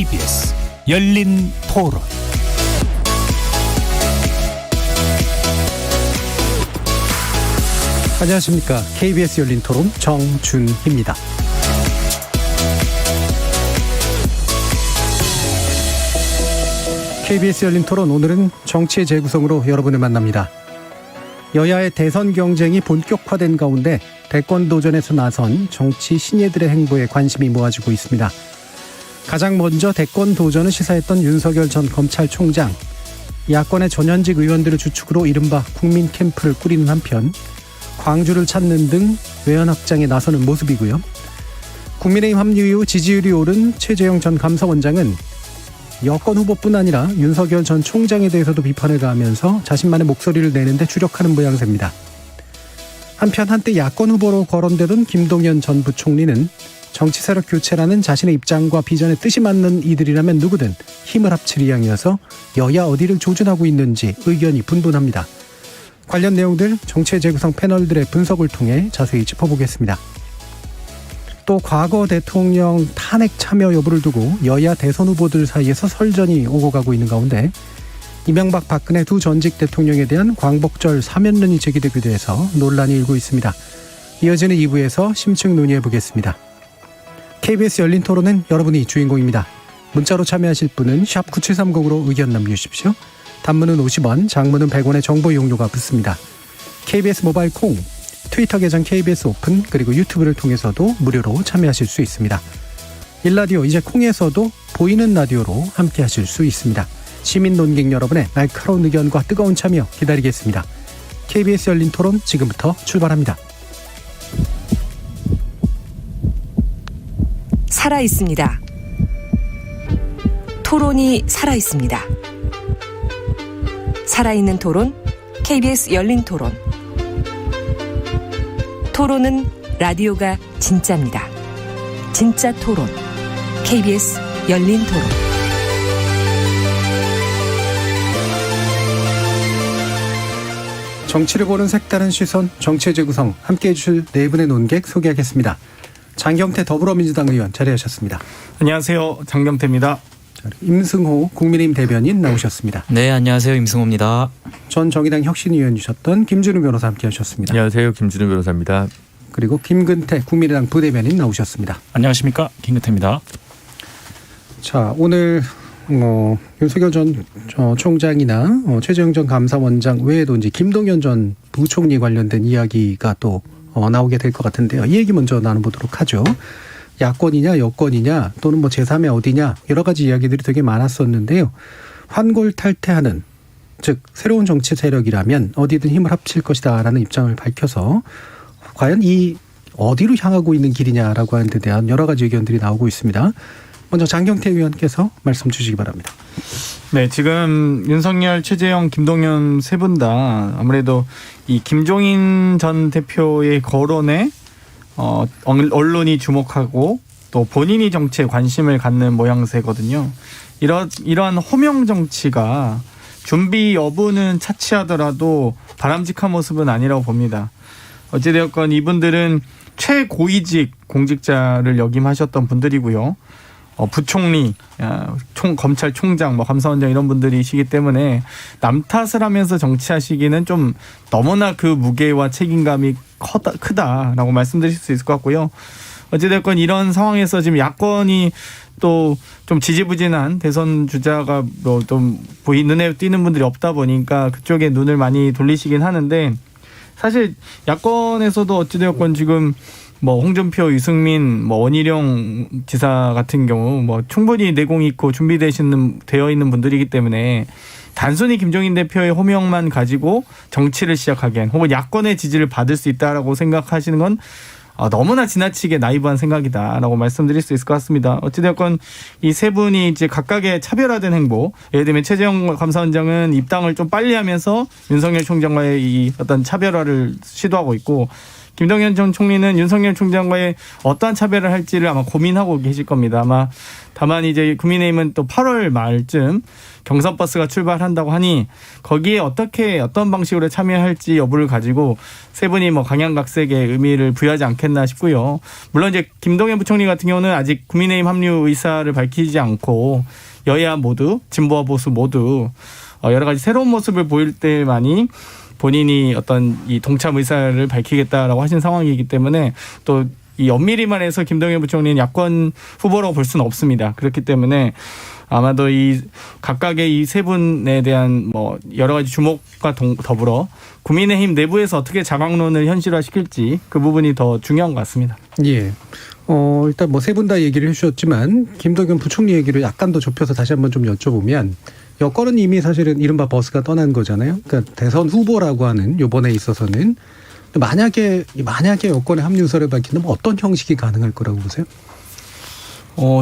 KBS 열린 토론. 안녕하십니까. KBS 열린 토론 정준희입니다. KBS 열린 토론, 오늘은 정치의 재구성으로 여러분을 만납니다. 여야의 대선 경쟁이 본격화된 가운데 대권 도전에서 나선 정치 신예들의 행보에 관심이 모아지고 있습니다. 가장 먼저 대권 도전을 시사했던 윤석열 전 검찰총장, 야권의 전현직 의원들을 주축으로 이른바 국민 캠프를 꾸리는 한편 광주를 찾는 등 외연 확장에 나서는 모습이고요. 국민의힘 합류 이후 지지율이 오른 최재형 전 감사원장은 여권 후보뿐 아니라 윤석열 전 총장에 대해서도 비판을 가하면서 자신만의 목소리를 내는데 주력하는 모양새입니다. 한편 한때 야권 후보로 거론되던 김동연 전 부총리는 정치 세력 교체라는 자신의 입장과 비전에 뜻이 맞는 이들이라면 누구든 힘을 합칠 의향이어서 여야 어디를 조준하고 있는지 의견이 분분합니다. 관련 내용들 정치의 재구성 패널들의 분석을 통해 자세히 짚어보겠습니다. 또 과거 대통령 탄핵 참여 여부를 두고 여야 대선 후보들 사이에서 설전이 오고 가고 있는 가운데 이명박 박근혜 두 전직 대통령에 대한 광복절 사면론이 제기되기도 해서 논란이 일고 있습니다. 이어지는 2부에서 심층 논의해보겠습니다. KBS 열린 토론은 여러분이 주인공입니다. 문자로 참여하실 분은 샵 9730으로 의견 남겨주십시오. 단문은 50원, 장문은 100원의 정보 이용료가 붙습니다. KBS 모바일 콩, 트위터 계정 KBS 오픈, 그리고 유튜브를 통해서도 무료로 참여하실 수 있습니다. 일라디오, 이제 콩에서도 보이는 라디오로 함께하실 수 있습니다. 시민 논객 여러분의 날카로운 의견과 뜨거운 참여 기다리겠습니다. KBS 열린 토론 지금부터 출발합니다. 살아있습니다. 토론이 살아있습니다. 살아있는 토론, KBS 열린 토론. 토론은 라디오가 진짜입니다. 진짜 토론, KBS 열린 토론. 정치를 보는 색다른 시선, 정치의 재구성, 함께해 주실 네 분의 논객 소개하겠습니다. 장경태 더불어민주당 의원 자리하셨습니다. 안녕하세요. 장경태입니다. 임승호 국민의힘 대변인 나오셨습니다. 네, 안녕하세요. 임승호입니다. 전 정의당 혁신위원이셨던 김준우 변호사 함께하셨습니다. 안녕하세요. 김준우 변호사입니다. 그리고 김근태 국민의당 부대변인 나오셨습니다. 안녕하십니까, 김근태입니다. 자, 오늘 윤석열 전 총장이나 최재형 전 감사원장 외에도 이제 김동연 전 부총리 관련된 이야기가 또 나오게 될 것 같은데요. 이 얘기 먼저 나눠보도록 하죠. 야권이냐 여권이냐 또는 뭐 제3의 어디냐 여러 가지 이야기들이 되게 많았었는데요. 환골탈퇴하는, 즉 새로운 정치 세력이라면 어디든 힘을 합칠 것이다라는 입장을 밝혀서 과연 이 어디로 향하고 있는 길이냐라고 하는 데 대한 여러 가지 의견들이 나오고 있습니다. 먼저 장경태 의원께서 말씀 주시기 바랍니다. 네, 지금 윤석열, 최재형, 김동연 세 분 다 아무래도 이 김종인 전 대표의 거론에 언론이 주목하고 또 본인이 정치에 관심을 갖는 모양새거든요. 이러한 호명 정치가 준비 여부는 차치하더라도 바람직한 모습은 아니라고 봅니다. 어찌되었건 이분들은 최고위직 공직자를 역임하셨던 분들이고요. 부총리, 검찰총장, 감사원장 이런 분들이시기 때문에 남 탓을 하면서 정치하시기는 좀 너무나 그 무게와 책임감이 크다라고 말씀드릴 수 있을 것 같고요. 어찌됐건 이런 상황에서 지금 야권이 또 좀 지지부진한 대선 주자가 좀 눈에 띄는 분들이 없다 보니까 그쪽에 눈을 많이 돌리시긴 하는데, 사실 야권에서도 어찌되었건 지금 홍준표, 유승민, 원희룡 지사 같은 경우 충분히 내공이 있고 되어 있는 분들이기 때문에 단순히 김종인 대표의 호명만 가지고 정치를 시작하기엔, 혹은 야권의 지지를 받을 수 있다라고 생각하시는 건 너무나 지나치게 나이브한 생각이다라고 말씀드릴 수 있을 것 같습니다. 어찌되었건 이 세 분이 이제 각각의 차별화된 행보, 예를 들면 최재형 감사원장은 입당을 좀 빨리 하면서 윤석열 총장과의 이 어떤 차별화를 시도하고 있고, 김동연 전 총리는 윤석열 총장과의 어떠한 차별을 할지를 아마 고민하고 계실 겁니다. 아마 다만 이제 국민의힘은 또 8월 말쯤 경선버스가 출발한다고 하니 거기에 어떤 방식으로 참여할지 여부를 가지고 세 분이 뭐 강양각색의 의미를 부여하지 않겠나 싶고요. 물론 이제 김동연 부총리 같은 경우는 아직 국민의힘 합류 의사를 밝히지 않고 여야 모두 진보와 보수 모두 여러 가지 새로운 모습을 보일 때만이 본인이 어떤 이 동참 의사를 밝히겠다라고 하신 상황이기 때문에 또 이 엄밀히만 해서 김동연 부총리는 야권 후보라고 볼 수는 없습니다. 그렇기 때문에 아마도 이 각각의 이 세 분에 대한 뭐 여러 가지 주목과 더불어 국민의힘 내부에서 어떻게 자강론을 현실화시킬지 그 부분이 더 중요한 것 같습니다. 예. 일단 뭐 세 분 다 얘기를 해주셨지만 김동연 부총리 얘기를 약간 더 좁혀서 다시 한번 좀 여쭤보면 여권은 이미 사실은 이른바 버스가 떠난 거잖아요. 그러니까 대선 후보라고 하는 요번에 있어서는 만약에 여권의 합류 의사를 밝힌다면 어떤 형식이 가능할 거라고 보세요?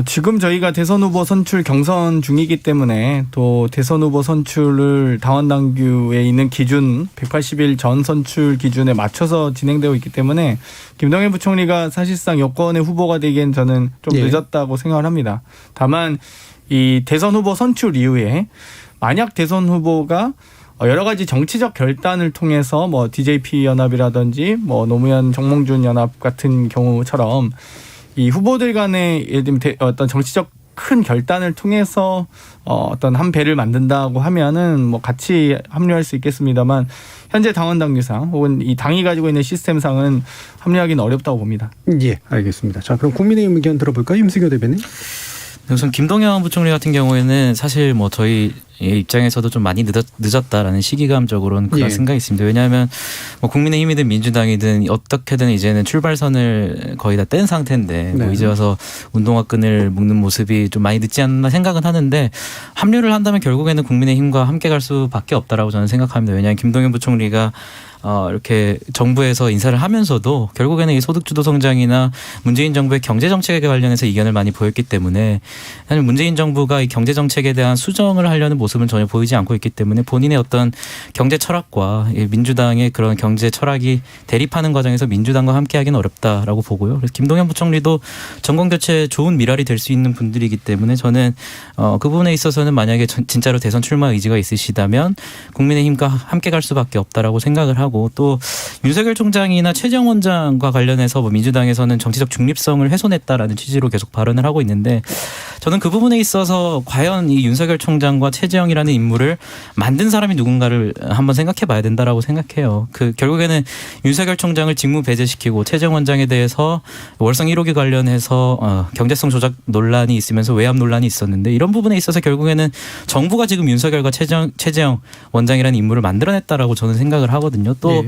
지금 저희가 대선 후보 선출 경선 중이기 때문에 또 대선 후보 선출을 당원당규에 있는 기준 180일 전 선출 기준에 맞춰서 진행되고 있기 때문에 김동연 부총리가 사실상 여권의 후보가 되기엔 저는 좀 늦었다고 생각을 합니다. 다만 이 대선 후보 선출 이후에 만약 대선 후보가 여러 가지 정치적 결단을 통해서 뭐 DJP 연합이라든지 뭐 노무현 정몽준 연합 같은 경우처럼 이 후보들 간의 예를 들면 어떤 정치적 큰 결단을 통해서 어떤 한 배를 만든다고 하면은 뭐 같이 합류할 수 있겠습니다만 현재 당원 당규상 혹은 이 당이 가지고 있는 시스템상은 합류하기는 어렵다고 봅니다. 예, 알겠습니다. 자, 그럼 국민의힘 의견 들어볼까요? 임승효 대변인. 우선 김동연 부총리 같은 경우에는 사실 뭐 저희 입장에서도 좀 많이 늦었다라는 시기감적으로는 그런 생각이 있습니다. 왜냐하면 뭐 국민의힘이든 민주당이든 어떻게든 이제는 출발선을 거의 다 뗀 상태인데 뭐 이제 와서 운동화 끈을 묶는 모습이 좀 많이 늦지 않나 생각은 하는데 합류를 한다면 결국에는 국민의힘과 함께 갈 수밖에 없다라고 저는 생각합니다. 왜냐하면 김동연 부총리가 이렇게 정부에서 인사를 하면서도 결국에는 이 소득주도 성장이나 문재인 정부의 경제 정책에 관련해서 이견을 많이 보였기 때문에 사실 문재인 정부가 이 경제 정책에 대한 수정을 하려는 모습은 전혀 보이지 않고 있기 때문에 본인의 어떤 경제 철학과 민주당의 그런 경제 철학이 대립하는 과정에서 민주당과 함께하기는 어렵다라고 보고요. 그래서 김동연 부총리도 정권교체 좋은 미랄이 될 수 있는 분들이기 때문에 저는 그 부분에 있어서는 만약에 진짜로 대선 출마 의지가 있으시다면 국민의힘과 함께 갈 수밖에 없다라고 생각을 하고 또 윤석열 총장이나 최재형 원장과 관련해서 뭐 민주당에서는 정치적 중립성을 훼손했다라는 취지로 계속 발언을 하고 있는데 저는 그 부분에 있어서 과연 이 윤석열 총장과 최재형이라는 인물을 만든 사람이 누군가를 한번 생각해 봐야 된다라고 생각해요. 결국에는 윤석열 총장을 직무 배제시키고 최재형 원장에 대해서 월성 1호기 관련해서 경제성 조작 논란이 있으면서 외압 논란이 있었는데 이런 부분에 있어서 결국에는 정부가 지금 윤석열과 최재형 원장이라는 인물을 만들어냈다라고 저는 생각을 하거든요. 또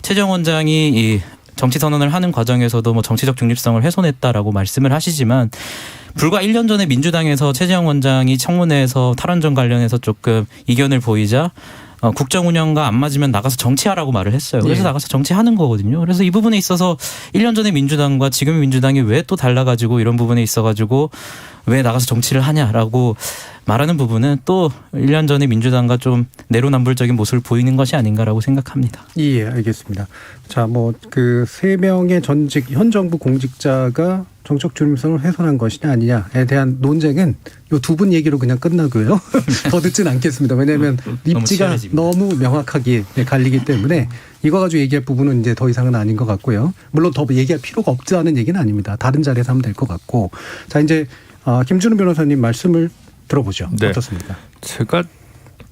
최재형 원장이 이 정치 선언을 하는 과정에서도 뭐 정치적 중립성을 훼손했다라고 말씀을 하시지만 불과 1년 전에 민주당에서 최재형 원장이 청문회에서 탈원전 관련해서 조금 이견을 보이자 국정 운영과 안 맞으면 나가서 정치하라고 말을 했어요. 그래서 나가서 정치하는 거거든요. 그래서 이 부분에 있어서 1년 전에 민주당과 지금 민주당이 왜 또 달라가지고 이런 부분에 있어가지고 왜 나가서 정치를 하냐라고 말하는 부분은 또 1년 전에 민주당과 좀 내로남불적인 모습을 보이는 것이 아닌가라고 생각합니다. 예, 알겠습니다. 자, 뭐 그 3명의 전직 현 정부 공직자가 정책 중립성을 훼손한 것이냐 아니냐에 대한 논쟁은 이 두 분 얘기로 그냥 끝나고요. 더 듣진 않겠습니다. 왜냐하면 입지가 너무 명확하게 갈리기 때문에 이거 가지고 얘기할 부분은 이제 더 이상은 아닌 것 같고요. 물론 더 얘기할 필요가 없지 않은 얘기는 아닙니다. 다른 자리에서 하면 될 것 같고. 자, 이제 김준우 변호사님 말씀을 들어보죠. 네. 어떻습니까? 제가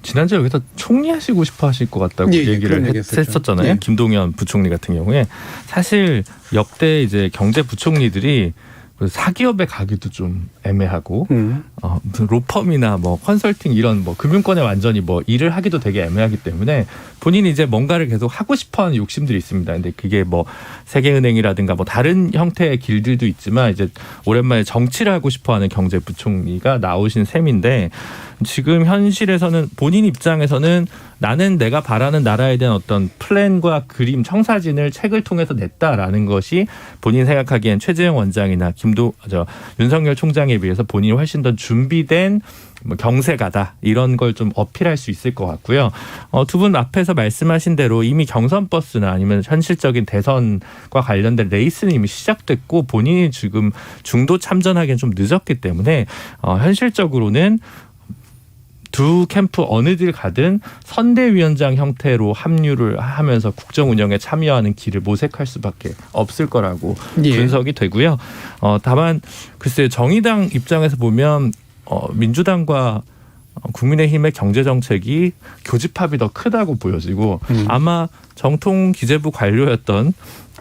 지난주에 여기서 총리하시고 싶어 하실 것 같다고 얘기를 했었잖아요. 예. 김동연 부총리 같은 경우에 사실 역대 이제 경제 부총리들이 사기업에 가기도 좀 애매하고 무슨 로펌이나 뭐 컨설팅 이런 뭐 금융권에 완전히 뭐 일을 하기도 되게 애매하기 때문에 본인이 이제 뭔가를 계속 하고 싶어하는 욕심들이 있습니다. 근데 그게 뭐 세계은행이라든가 뭐 다른 형태의 길들도 있지만 이제 오랜만에 정치를 하고 싶어하는 경제부총리가 나오신 셈인데 지금 현실에서는 본인 입장에서는 나는 내가 바라는 나라에 대한 어떤 플랜과 그림, 청사진을 책을 통해서 냈다라는 것이 본인 생각하기엔 최재형 원장이나 윤석열 총장에 비해서 본인이 훨씬 더 준비된 뭐 경세가다 이런 걸 좀 어필할 수 있을 것 같고요. 두 분 앞에서 말씀하신 대로 이미 경선 버스나 아니면 현실적인 대선과 관련된 레이스는 이미 시작됐고 본인이 지금 중도 참전하기엔 좀 늦었기 때문에 현실적으로는 두 캠프 어느들 가든 선대위원장 형태로 합류를 하면서 국정 운영에 참여하는 길을 모색할 수밖에 없을 거라고 분석이 되고요. 다만 글쎄요, 정의당 입장에서 보면 민주당과 국민의힘의 경제 정책이 교집합이 더 크다고 보여지고 아마 정통 기재부 관료였던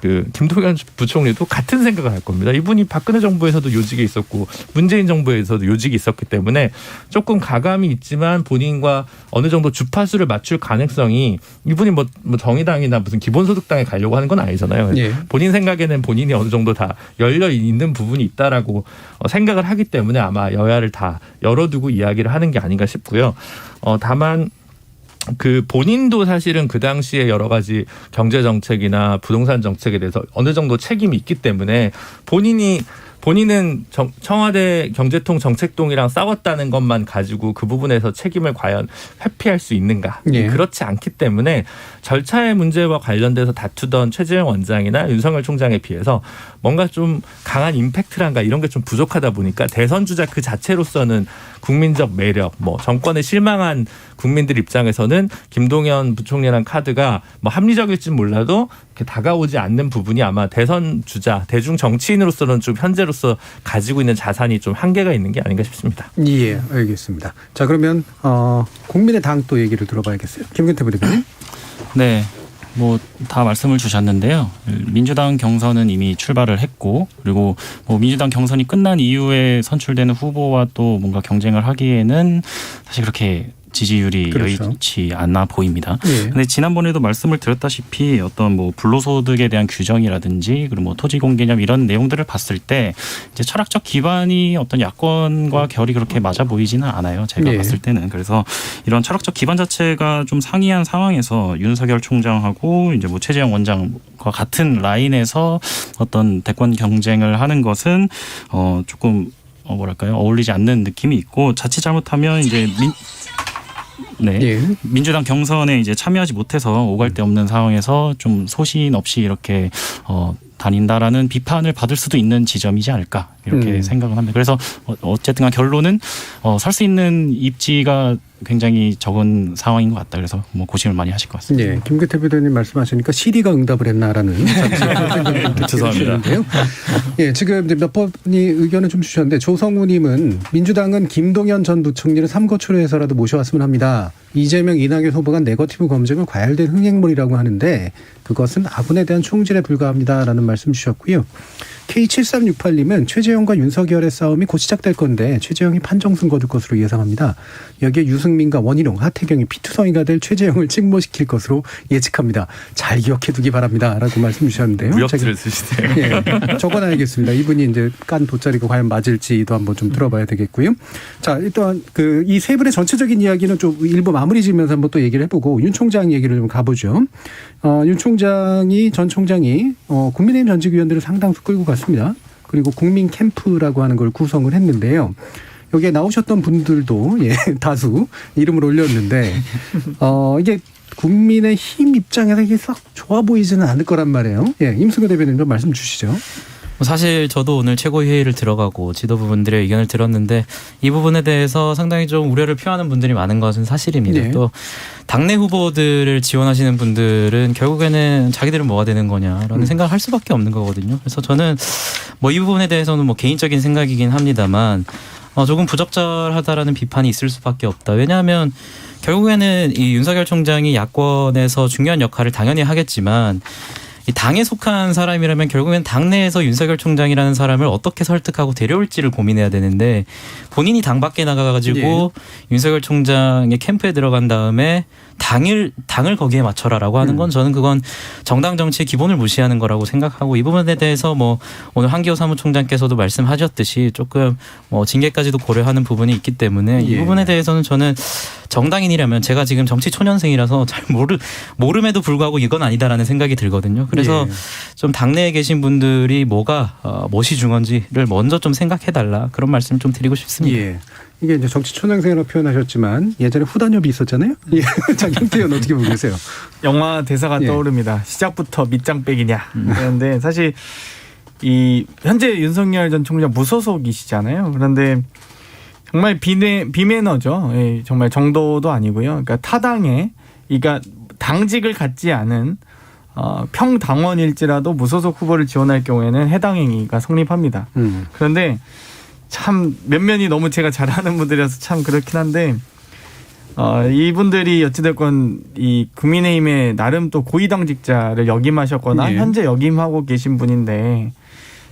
그 김동연 부총리도 같은 생각을 할 겁니다. 이분이 박근혜 정부에서도 요직에 있었고 문재인 정부에서도 요직이 있었기 때문에 조금 가감이 있지만 본인과 어느 정도 주파수를 맞출 가능성이 이분이 뭐 정의당이나 무슨 기본소득당에 가려고 하는 건 아니잖아요. 예. 본인 생각에는 본인이 어느 정도 다 열려 있는 부분이 있다라고 생각을 하기 때문에 아마 여야를 다 열어두고 이야기를 하는 게 아닌가 싶고요. 다만 그 본인도 사실은 그 당시에 여러 가지 경제 정책이나 부동산 정책에 대해서 어느 정도 책임이 있기 때문에 본인은 청와대 경제통 정책동이랑 싸웠다는 것만 가지고 그 부분에서 책임을 과연 회피할 수 있는가? 예. 그렇지 않기 때문에 절차의 문제와 관련돼서 다투던 최재형 원장이나 윤석열 총장에 비해서 뭔가 좀 강한 임팩트란가 이런 게 좀 부족하다 보니까 대선 주자 그 자체로서는 국민적 매력, 뭐 정권에 실망한 국민들 입장에서는 김동연 부총리라는 카드가 뭐 합리적일진 몰라도 이렇게 다가오지 않는 부분이 아마 대선 주자, 대중 정치인으로서는 좀 현재로서 가지고 있는 자산이 좀 한계가 있는 게 아닌가 싶습니다. 예, 알겠습니다. 자, 그러면 국민의당 또 얘기를 들어봐야겠어요. 김근태 부대표님. 네. 뭐 다 말씀을 주셨는데요. 민주당 경선은 이미 출발을 했고, 그리고 뭐 민주당 경선이 끝난 이후에 선출되는 후보와 또 뭔가 경쟁을 하기에는 사실 그렇게 지지율이 그렇죠. 여의치 않아 보입니다. 예. 근데 지난번에도 말씀을 드렸다시피 어떤 뭐 불로소득에 대한 규정이라든지 그리고 뭐 토지 공개념 이런 내용들을 봤을 때 이제 철학적 기반이 어떤 야권과 결이 그렇게 맞아 보이지는 않아요. 제가 예. 봤을 때는. 그래서 이런 철학적 기반 자체가 좀 상이한 상황에서 윤석열 총장하고 이제 뭐 최재형 원장과 같은 라인에서 어떤 대권 경쟁을 하는 것은 조금 뭐랄까요, 어울리지 않는 느낌이 있고, 자칫 잘못하면 이제 예. 민주당 경선에 이제 참여하지 못해서 오갈 데 없는 상황에서 좀 소신 없이 이렇게 다닌다라는 비판을 받을 수도 있는 지점이지 않을까 이렇게 생각을 합니다. 그래서 어쨌든 결론은 설 수 있는 입지가 굉장히 적은 상황인 것 같다. 그래서 뭐 고심을 많이 하실 것 같습니다. 예, 김근태 부대표님 말씀하시니까 시리가 응답을 했나라는 생각이 죄송합니다. 예, 지금 이제 몇 번이 의견을 좀 주셨는데, 조성우님은 민주당은 김동연 전 부총리를 삼고초려해서라도 모셔왔으면 합니다. 이재명, 이낙연 후보가 네거티브 검증은 과열된 흥행물이라고 하는데 그것은 아군에 대한 총질에 불과합니다라는 말씀 주셨고요. K7368님은 최재형과 윤석열의 싸움이 곧 시작될 건데 최재형이 판정승 거둘 것으로 예상합니다. 여기에 유승민과 원희룡, 하태경이 피투성이가 될 최재형을 직모시킬 것으로 예측합니다. 잘 기억해두기 바랍니다. 라고 말씀 주셨는데요. 무협지를 쓰시네요. 예, 적어놔야겠습니다. 이분이 이제 깐 돗자리가 과연 맞을지도 한번 좀 들어봐야 되겠고요. 자, 일단 이 세 분의 전체적인 이야기는 좀 일부 마무리 지으면서 한번 또 얘기를 해보고 윤 총장 얘기를 좀 가보죠. 윤 전 총장이 국민의힘 전직위원들을 상당수 끌고 갔습니다. 그리고 국민 캠프라고 하는 걸 구성을 했는데요. 여기에 나오셨던 분들도 다수 이름을 올렸는데 이게 국민의힘 입장에서 이게 썩 좋아 보이지는 않을 거란 말이에요. 예, 임승호 대변인 좀 말씀 주시죠. 사실 저도 오늘 최고회의를 들어가고 지도부분들의 의견을 들었는데 이 부분에 대해서 상당히 좀 우려를 표하는 분들이 많은 것은 사실입니다. 네. 또 당내 후보들을 지원하시는 분들은 결국에는 자기들은 뭐가 되는 거냐라는 생각을 할 수밖에 없는 거거든요. 그래서 저는 뭐 이 부분에 대해서는 뭐 개인적인 생각이긴 합니다만 조금 부적절하다라는 비판이 있을 수밖에 없다. 왜냐하면 결국에는 이 윤석열 총장이 야권에서 중요한 역할을 당연히 하겠지만 이 당에 속한 사람이라면 결국엔 당내에서 윤석열 총장이라는 사람을 어떻게 설득하고 데려올지를 고민해야 되는데 본인이 당 밖에 나가가지고 윤석열 총장의 캠프에 들어간 다음에 당을 거기에 맞춰라라고 하는 건 저는 그건 정당 정치의 기본을 무시하는 거라고 생각하고 이 부분에 대해서 뭐 오늘 한기호 사무총장께서도 말씀하셨듯이 조금 뭐 징계까지도 고려하는 부분이 있기 때문에 이 부분에 대해서는 저는 정당인이라면 제가 지금 정치 초년생이라서 잘 모름에도 불구하고 이건 아니다라는 생각이 들거든요. 그래서 예. 좀 당내에 계신 분들이 뭐가 무엇이 중요한지를 먼저 좀 생각해달라 그런 말씀 좀 드리고 싶습니다. 예. 이게 이제 정치 초년생이라고 표현하셨지만 예전에 후단협이 있었잖아요. 예. 자, 김태현 어떻게 보고 계세요? 영화 대사가 예. 떠오릅니다. 시작부터 밑장 빼기냐. 그런데 사실 이 현재 윤석열 전 총장 무소속이시잖아요. 그런데 정말 비매너죠. 예, 정말 정도도 아니고요. 그러니까 타당에, 그러니까 당직을 갖지 않은 평당원일지라도 무소속 후보를 지원할 경우에는 해당 행위가 성립합니다. 그런데 참 면면이 너무 제가 잘 아는 분들이라서 참 그렇긴 한데 이분들이 어찌됐건 이 국민의힘의 나름 또 고위당직자를 역임하셨거나 예. 현재 역임하고 계신 분인데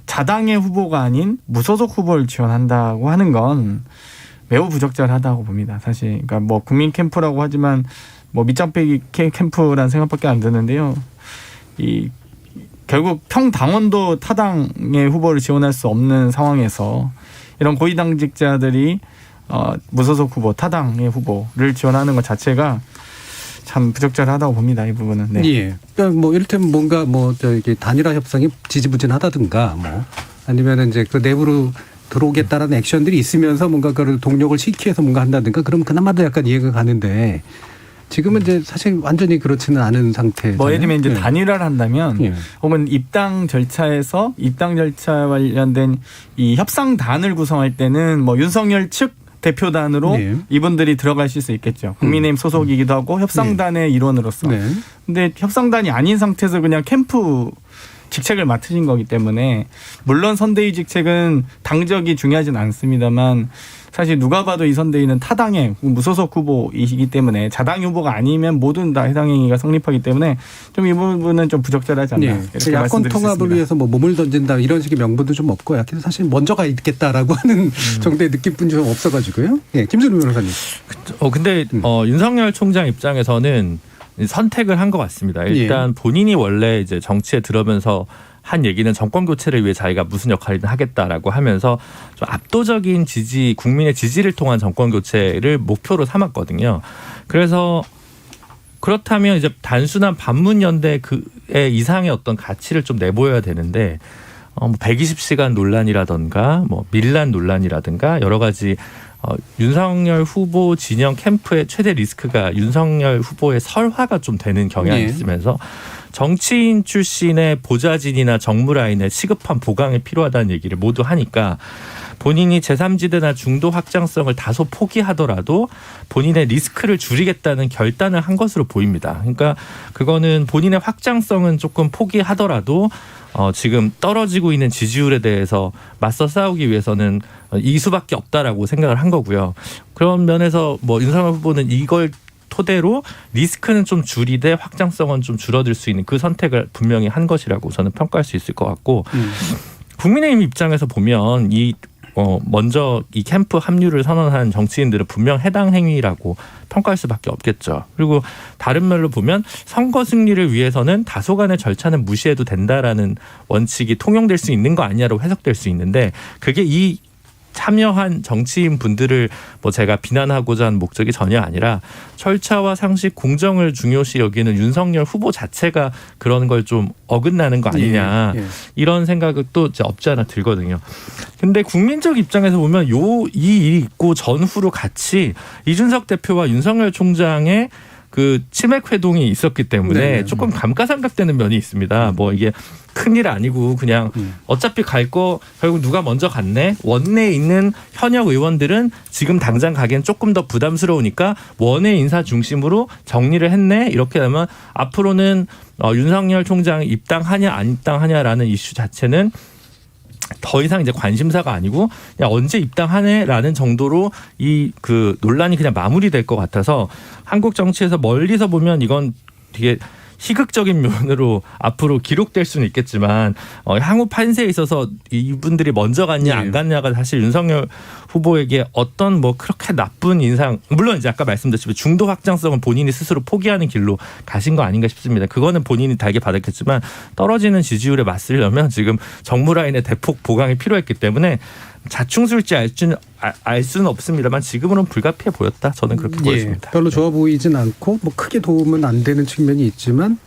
자당의 후보가 아닌 무소속 후보를 지원한다고 하는 건 매우 부적절하다고 봅니다. 사실 그러니까 뭐 국민 캠프라고 하지만 뭐 밑장 빼기 캠프라는 생각밖에 안 드는데요. 이 결국 평당원도 타당의 후보를 지원할 수 없는 상황에서 이런 고위당직자들이 무소속 후보, 타당의 후보를 지원하는 것 자체가 참 부적절하다고 봅니다. 이 부분은. 네. 예. 그러니까 뭐 이를테면 뭔가 뭐 저기 단일화 협상이 지지부진하다든가 뭐 아니면은 이제 그 내부로 들어오겠다라는 액션들이 있으면서 뭔가 그걸 동력을 시키해서 뭔가 한다든가 그러면 그나마도 약간 이해가 가는데 지금은 이제 사실 완전히 그렇지는 않은 상태잖아요. 뭐 예를 들면 이제 예. 단일화를 한다면 예. 혹은 입당 절차에서 입당 절차 관련된 이 협상단을 구성할 때는 뭐 윤석열 측 대표단으로 네. 이분들이 들어가실 수 있겠죠. 국민의힘 소속이기도 하고 협상단의 일원으로서. 네. 근데 협상단이 아닌 상태에서 그냥 캠프 직책을 맡으신 거기 때문에 물론 선대위 직책은 당적이 중요하진 않습니다만 사실 누가 봐도 이 선대위는 타당의 무소속 후보이시기 때문에 자당 후보가 아니면 모든 다 해당 행위가 성립하기 때문에 좀 이 부분은 좀 부적절하지 않나. 네. 이렇게 야권 말씀드릴 수 통합을 있습니다. 위해서 뭐 몸을 던진다 이런 식의 명분도 좀 없고 약간 사실 먼저가 있겠다라고 하는 정도의 느낌뿐이 좀 없어가지고요. 예, 김준우 변호사님. 근데 윤석열 총장 입장에서는 선택을 한 것 같습니다. 일단 본인이 원래 이제 정치에 들어오면서 한 얘기는 정권 교체를 위해 자기가 무슨 역할이든 하겠다라고 하면서 좀 압도적인 지지, 국민의 지지를 통한 정권 교체를 목표로 삼았거든요. 그래서 그렇다면 이제 단순한 반문연대 그의 이상의 어떤 가치를 좀 내보여야 되는데 120시간 논란이라든가 뭐 밀란 논란이라든가 여러 가지 윤석열 후보 진영 캠프의 최대 리스크가 윤석열 후보의 설화가 좀 되는 경향이 있으면서 정치인 출신의 보좌진이나 정무라인의 시급한 보강이 필요하다는 얘기를 모두 하니까 본인이 제3지대나 중도 확장성을 다소 포기하더라도 본인의 리스크를 줄이겠다는 결단을 한 것으로 보입니다. 그러니까 그거는 본인의 확장성은 조금 포기하더라도 지금 떨어지고 있는 지지율에 대해서 맞서 싸우기 위해서는 이 수밖에 없다라고 생각을 한 거고요. 그런 면에서 뭐 윤석열 후보는 이걸 토대로 리스크는 좀 줄이되 확장성은 좀 줄어들 수 있는 그 선택을 분명히 한 것이라고 저는 평가할 수 있을 것 같고 국민의힘 입장에서 보면 먼저 이 캠프 합류를 선언한 정치인들은 분명 해당 행위라고 평가할 수밖에 없겠죠. 그리고 다른 면로 보면 선거 승리를 위해서는 다소간의 절차는 무시해도 된다라는 원칙이 통용될 수 있는 거 아니냐로 해석될 수 있는데 그게 이 참여한 정치인 분들을 뭐 제가 비난하고자 하는 목적이 전혀 아니라 절차와 상식, 공정을 중요시 여기는 윤석열 후보 자체가 그런 걸 좀 어긋나는 거 아니냐 이런 생각도 없지 않아 들거든요. 근데 국민적 입장에서 보면 이 일이 있고 전후로 같이 이준석 대표와 윤석열 총장의 그 치맥 회동이 있었기 때문에 조금 감가상각되는 면이 있습니다. 뭐 이게 큰일 아니고 그냥 어차피 갈 거 결국 누가 먼저 갔네. 원내에 있는 현역 의원들은 지금 당장 가기엔 조금 더 부담스러우니까 원외 인사 중심으로 정리를 했네. 이렇게 되면 앞으로는 윤석열 총장이 입당하냐 안 입당하냐라는 이슈 자체는 더 이상 이제 관심사가 아니고 그냥 언제 입당하네라는 정도로 이 그 논란이 그냥 마무리될 것 같아서 한국 정치에서 멀리서 보면 이건 되게 희극적인 면으로 앞으로 기록될 수는 있겠지만 향후 판세에 있어서 이분들이 먼저 갔냐 안 갔냐가 사실 윤석열 후보에게 어떤 뭐 그렇게 나쁜 인상 물론 이제 아까 말씀드렸지만 중도 확장성은 본인이 스스로 포기하는 길로 가신 거 아닌가 싶습니다. 그거는 본인이 달게 받았겠지만 떨어지는 지지율에 맞서려면 지금 정무라인의 대폭 보강이 필요했기 때문에 자충수일지 알 수는 없습니다만 지금은 불가피해 보였다. 저는 그렇게 보였습니다. 별로 좋아 보이진 않고 뭐 크게 도움은 안 되는 측면이 있지만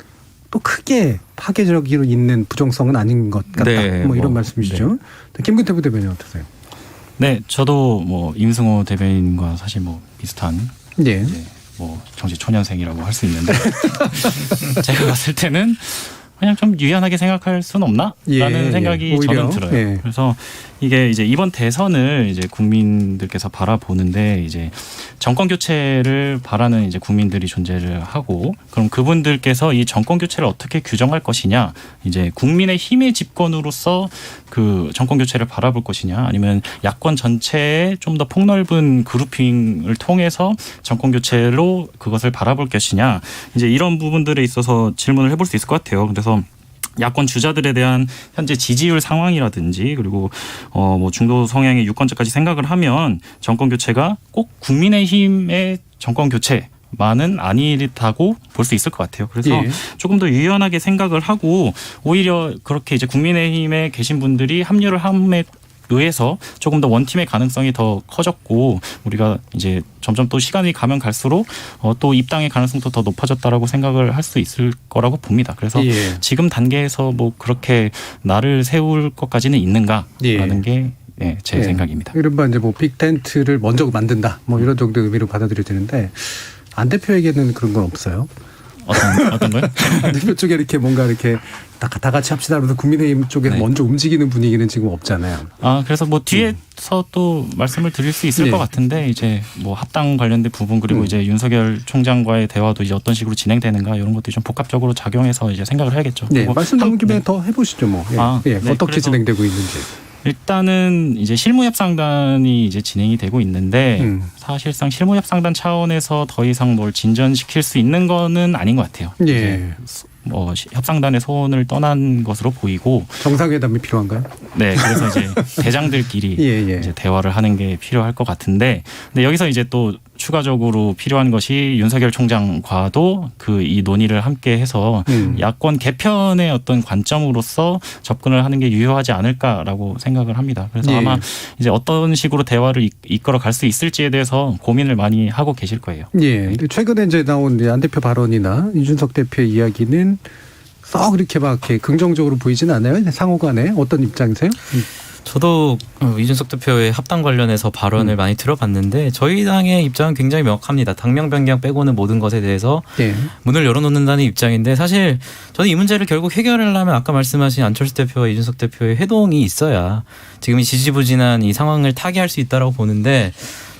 또 크게 파괴적으로 있는 부정성은 아닌 것 같다. 네, 뭐 이런 뭐, 말씀이시죠. 김근태 부대변인 어떠세요? 네, 저도 뭐 임승호 대변인과 사실 뭐 비슷한 예. 이제 뭐 정치 초년생이라고 할 수 있는데 제가 봤을 때는 그냥 좀 유연하게 생각할 수는 없나라는 예, 생각이 예. 오히려, 저는 들어요. 예. 그래서 이게 이제 이번 대선을 이제 국민들께서 바라보는데 이제 정권 교체를 바라는 이제 국민들이 존재를 하고 그럼 그분들께서 이 정권 교체를 어떻게 규정할 것이냐 이제 국민의 힘의 집권으로서 그 정권 교체를 바라볼 것이냐 아니면 야권 전체에 좀 더 폭넓은 그룹핑을 통해서 정권 교체로 그것을 바라볼 것이냐 이제 이런 부분들에 있어서 질문을 해볼 수 있을 것 같아요. 그래서 야권 주자들에 대한 현재 지지율 상황이라든지 그리고 뭐 중도 성향의 유권자까지 생각을 하면 정권 교체가 꼭 국민의힘의 정권 교체만은 아니다고 볼 수 있을 것 같아요. 그래서 예. 조금 더 유연하게 생각을 하고 오히려 그렇게 이제 국민의힘에 계신 분들이 합류를 함에 의해서 조금 더 원팀의 가능성이 더 커졌고 우리가 이제 점점 또 시간이 가면 갈수록 또 입당의 가능성도 더 높아졌다라고 생각을 할 수 있을 거라고 봅니다. 그래서 예. 지금 단계에서 뭐 그렇게 나를 세울 것까지는 있는가라는 게 제 예. 생각입니다. 이른바 이제 뭐 빅텐트를 먼저 만든다. 뭐 이런 정도의 의미로 받아들여지는데 안 대표에게는 그런 건 없어요. 어떤 거요? 안 대표 쪽에 이렇게 뭔가 이렇게 다 같이 합시다 하면서 국민의힘 쪽에서 네. 먼저 움직이는 분위기는 지금 없잖아요. 그래서 뭐 뒤에서 또 말씀을 드릴 수 있을 네. 것 같은데 이제 뭐 합당 관련된 부분 그리고 이제 윤석열 총장과의 대화도 이제 어떤 식으로 진행되는가 이런 것들이 좀 복합적으로 작용해서 이제 생각을 해야겠죠. 네, 그리고 말씀 나온 김에 더 해보시죠, 뭐. 예, 네, 어떻게 그래서 진행되고 있는지. 일단은 이제 실무협상단이 이제 진행이 되고 있는데 사실상 실무협상단 차원에서 더 이상 뭘 진전시킬 수 있는 거는 아닌 것 같아요. 예. 이제 뭐 협상단의 소원을 떠난 것으로 보이고 정상회담이 필요한가요? 네, 그래서 이제 대장들끼리 예. 이제 대화를 하는 게 필요할 것 같은데, 근데 여기서 이제 또 추가적으로 필요한 것이 윤석열 총장과도 그 이 논의를 함께 해서 야권 개편의 어떤 관점으로서 접근을 하는 게 유효하지 않을까라고 생각을 합니다. 그래서 예. 아마 이제 어떤 식으로 대화를 이끌어 갈 수 있을지에 대해서 고민을 많이 하고 계실 거예요. 예. 근데 최근에 이제 나온 안 대표 발언이나 이준석 대표의 이야기는 썩 이렇게 막 이렇게 긍정적으로 보이진 않아요. 상호간에 어떤 입장이세요? 저도 이준석 대표의 합당 관련해서 발언을 많이 들어봤는데 저희 당의 입장은 굉장히 명확합니다. 당명 변경 빼고는 모든 것에 대해서 예. 문을 열어놓는다는 입장인데 사실 저는 이 문제를 결국 해결하려면 아까 말씀하신 안철수 대표와 이준석 대표의 회동이 있어야 지금 이 지지부진한 이 상황을 타개할 수 있다라고 보는데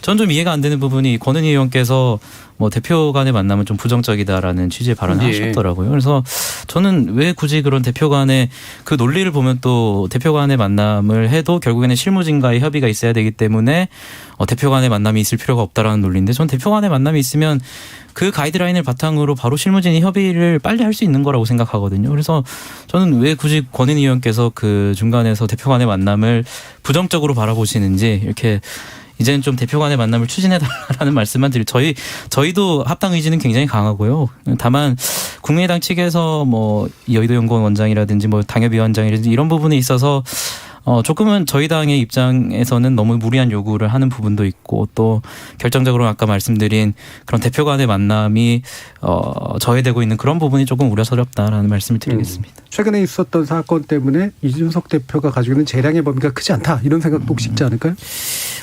전 좀 이해가 안 되는 부분이 권은희 의원께서 뭐 대표 간의 만남은 좀 부정적이다라는 취지의 발언을 하셨더라고요. 그래서 저는 왜 굳이 그런 대표 간의 그 논리를 보면 또 대표 간의 만남을 해도 결국에는 실무진과의 협의가 있어야 되기 때문에 대표 간의 만남이 있을 필요가 없다라는 논리인데 전 대표 간의 만남이 있으면 그 가이드라인을 바탕으로 바로 실무진이 협의를 빨리 할 수 있는 거라고 생각하거든요. 그래서 저는 왜 굳이 권은희 의원께서 그 중간에서 대표 간의 만남을 부정적으로 바라보시는지 이렇게 이제는 좀 대표 간의 만남을 추진해달라는 말씀만 드리고 저희도 합당 의지는 굉장히 강하고요. 다만 국민의당 측에서 뭐 여의도 연구원 원장이라든지 뭐 당협위원장이라든지 이런 부분에 있어서 조금은 저희 당의 입장에서는 너무 무리한 요구를 하는 부분도 있고 또 결정적으로 아까 말씀드린 그런 대표 간의 만남이 저해되고 있는 그런 부분이 조금 우려스럽다라는 말씀을 드리겠습니다. 최근에 있었던 사건 때문에 이준석 대표가 가지고 있는 재량의 범위가 크지 않다 이런 생각도 혹시 있지 않을까요?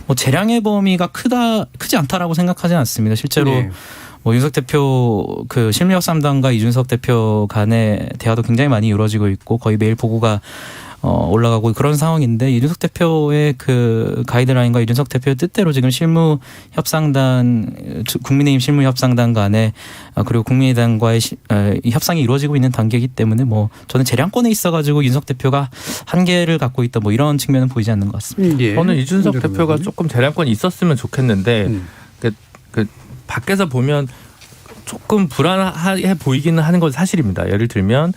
뭐 재량의 범위가 크지 않다라고 생각하지는 않습니다. 실제로 네. 뭐 윤석 대표 그 실무협상단과 이준석 대표 간의 대화도 굉장히 많이 이루어지고 있고 거의 매일 보고가 올라가고 그런 상황인데 이준석 대표의 그 가이드라인과 이준석 대표의 뜻대로 지금 국민의힘 실무협상단 간에 그리고 국민의당과의 협상이 이루어지고 있는 단계이기 때문에 뭐 저는 재량권에 있어가지고 윤석 대표가 한계를 갖고 있다 뭐 이런 측면은 보이지 않는 것 같습니다. 예. 저는 이준석 대표가 조금 재량권이 있었으면 좋겠는데 그 밖에서 보면 조금 불안해 보이기는 하는 건 사실입니다. 예를 들면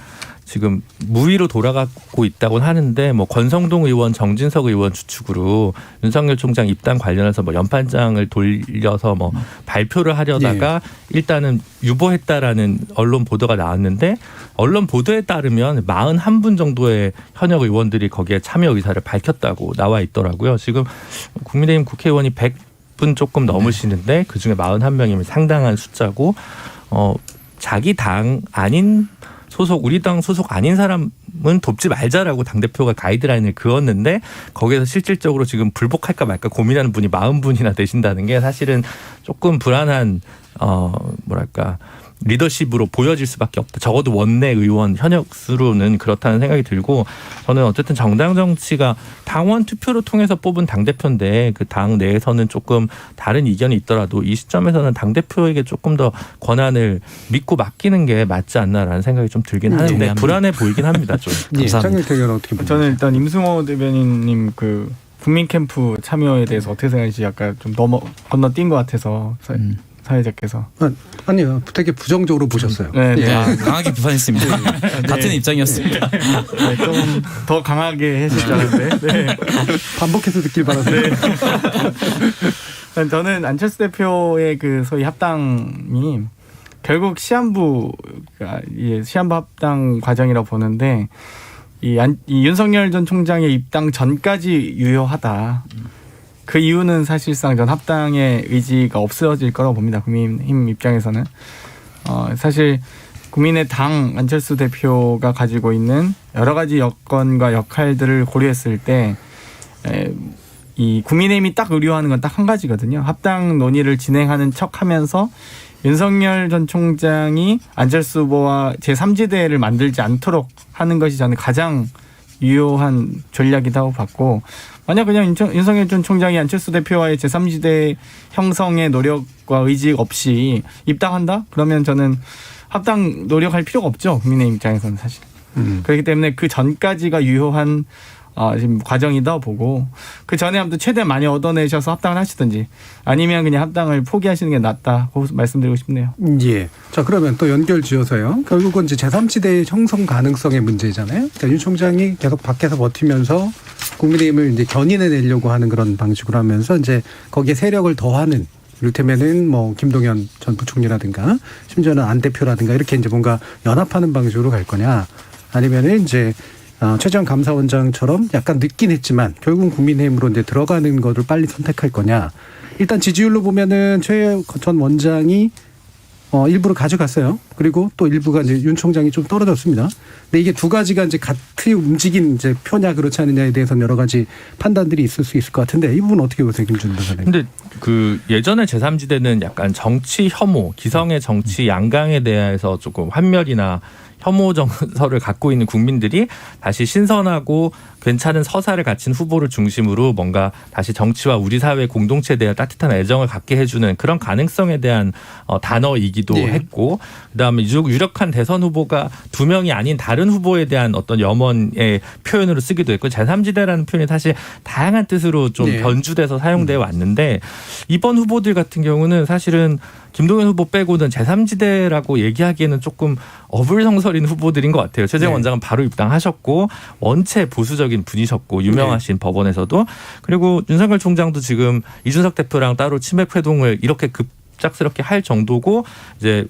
지금 무위로 돌아가고 있다고는 하는데 뭐 권성동 의원, 정진석 의원 주축으로 윤석열 총장 입당 관련해서 뭐 연판장을 돌려서 뭐 발표를 하려다가 일단은 유보했다라는 언론 보도가 나왔는데 언론 보도에 따르면 41분 정도의 현역 의원들이 거기에 참여 의사를 밝혔다고 나와 있더라고요. 지금 국민의힘 국회의원이 100분 조금 넘으시는데 그중에 41명이면 상당한 숫자고 자기 당 아닌 우리 당 소속 아닌 사람은 돕지 말자라고 당대표가 가이드라인을 그었는데 거기에서 실질적으로 지금 불복할까 말까 고민하는 분이 40분이나 되신다는 게 사실은 조금 불안한 뭐랄까 리더십으로 보여질 수밖에 없다. 적어도 원내 의원 현역수로는 그렇다는 생각이 들고 저는 어쨌든 정당 정치가 당원 투표로 통해서 뽑은 당대표인데 그 당 내에서는 조금 다른 이견이 있더라도 이 시점에서는 당대표에게 조금 더 권한을 믿고 맡기는 게 맞지 않나라는 생각이 좀 들긴 하는데 동의합니다. 불안해 보이긴 합니다. 좀. 예, 감사합니다. 장경태 의원 어떻게 보세요? 저는 일단 임승호 대변인님 그 국민 캠프 참여에 대해서 어떻게 생각하실지 약간 좀 건너뛴 것 같아서 사회자께서. 아니요, 되게 부정적으로 보셨어요. 네, 네. 아, 강하게 비판했습니다. 같은 입장이었습니다. 네, 좀 더 강하게 하실 줄 알았는데. 네. 반복해서 듣길 바랍니다. 저는 안철수 대표의 그 소위 합당이 결국 시한부가 시한부 합당 과정이라고 보는데 이 윤석열 전 총장의 입당 전까지 유효하다. 그 이유는 사실상 전 합당의 의지가 없어질 거라고 봅니다. 국민의힘 입장에서는 사실 국민의 당 안철수 대표가 가지고 있는 여러 가지 여건과 역할들을 고려했을 때 이 국민의힘이 딱 의뢰하는 건 딱 한 가지거든요. 합당 논의를 진행하는 척하면서 윤석열 전 총장이 안철수 후보와 제3지대를 만들지 않도록 하는 것이 저는 가장 유효한 전략이라고 봤고 만약 그냥 윤석열 전 총장이 안철수 대표와의 제3지대 형성의 노력과 의지 없이 입당한다? 그러면 저는 합당 노력할 필요가 없죠. 국민의힘 입장에서는 사실. 그렇기 때문에 그 전까지가 유효한 지금 과정이다 보고 그 전에 아무튼 최대한 많이 얻어내셔서 합당을 하시든지 아니면 그냥 합당을 포기하시는 게 낫다고 말씀드리고 싶네요. 예. 자, 그러면 또 연결 지어서요. 결국은 이제 제3지대의 형성 가능성의 문제잖아요. 그러니까 윤 총장이 계속 밖에서 버티면서 국민의힘을 이제 견인해 내려고 하는 그런 방식으로 하면서 이제 거기에 세력을 더하는 이를테면은 뭐 김동연 전 부총리라든가 심지어는 안 대표라든가 이렇게 이제 뭔가 연합하는 방식으로 갈 거냐 아니면은 이제 최재형 감사원장처럼 약간 늦긴 했지만 결국은 국민의힘으로 이제 들어가는 거를 빨리 선택할 거냐. 일단 지지율로 보면은 최 전 원장이 일부를 가져갔어요. 그리고 또 일부가 이제 윤 총장이 좀 떨어졌습니다. 근데 이게 두 가지가 이제 같이 움직인 이제 표냐 그렇지 않느냐에 대해서는 여러 가지 판단들이 있을 수 있을 것 같은데 이 부분 어떻게 보세요, 김준호 변호사님? 근데 그 예전에 제3지대는 약간 정치 혐오, 기성의 정치 양강에 대해서 조금 환멸이나 혐오 정서를 갖고 있는 국민들이 다시 신선하고 괜찮은 서사를 갖춘 후보를 중심으로 뭔가 다시 정치와 우리 사회 공동체에 대한 따뜻한 애정을 갖게 해주는 그런 가능성에 대한 단어이기도 했고 그다음에 유력한 대선 후보가 두 명이 아닌 다른 후보에 대한 어떤 염원의 표현으로 쓰기도 했고 제3지대라는 표현이 사실 다양한 뜻으로 좀 변주돼서 사용돼 왔는데 이번 후보들 같은 경우는 사실은 김동연 후보 빼고는 제3지대라고 얘기하기에는 조금 어불성설인 후보들인 것 같아요. 최재형 원장은 바로 입당하셨고 원체 보수적인 분이셨고 유명하신 법원에서도 그리고 윤석열 총장도 지금 이준석 대표랑 따로 치맥 회동을 이렇게 급작스럽게 할 정도고 이제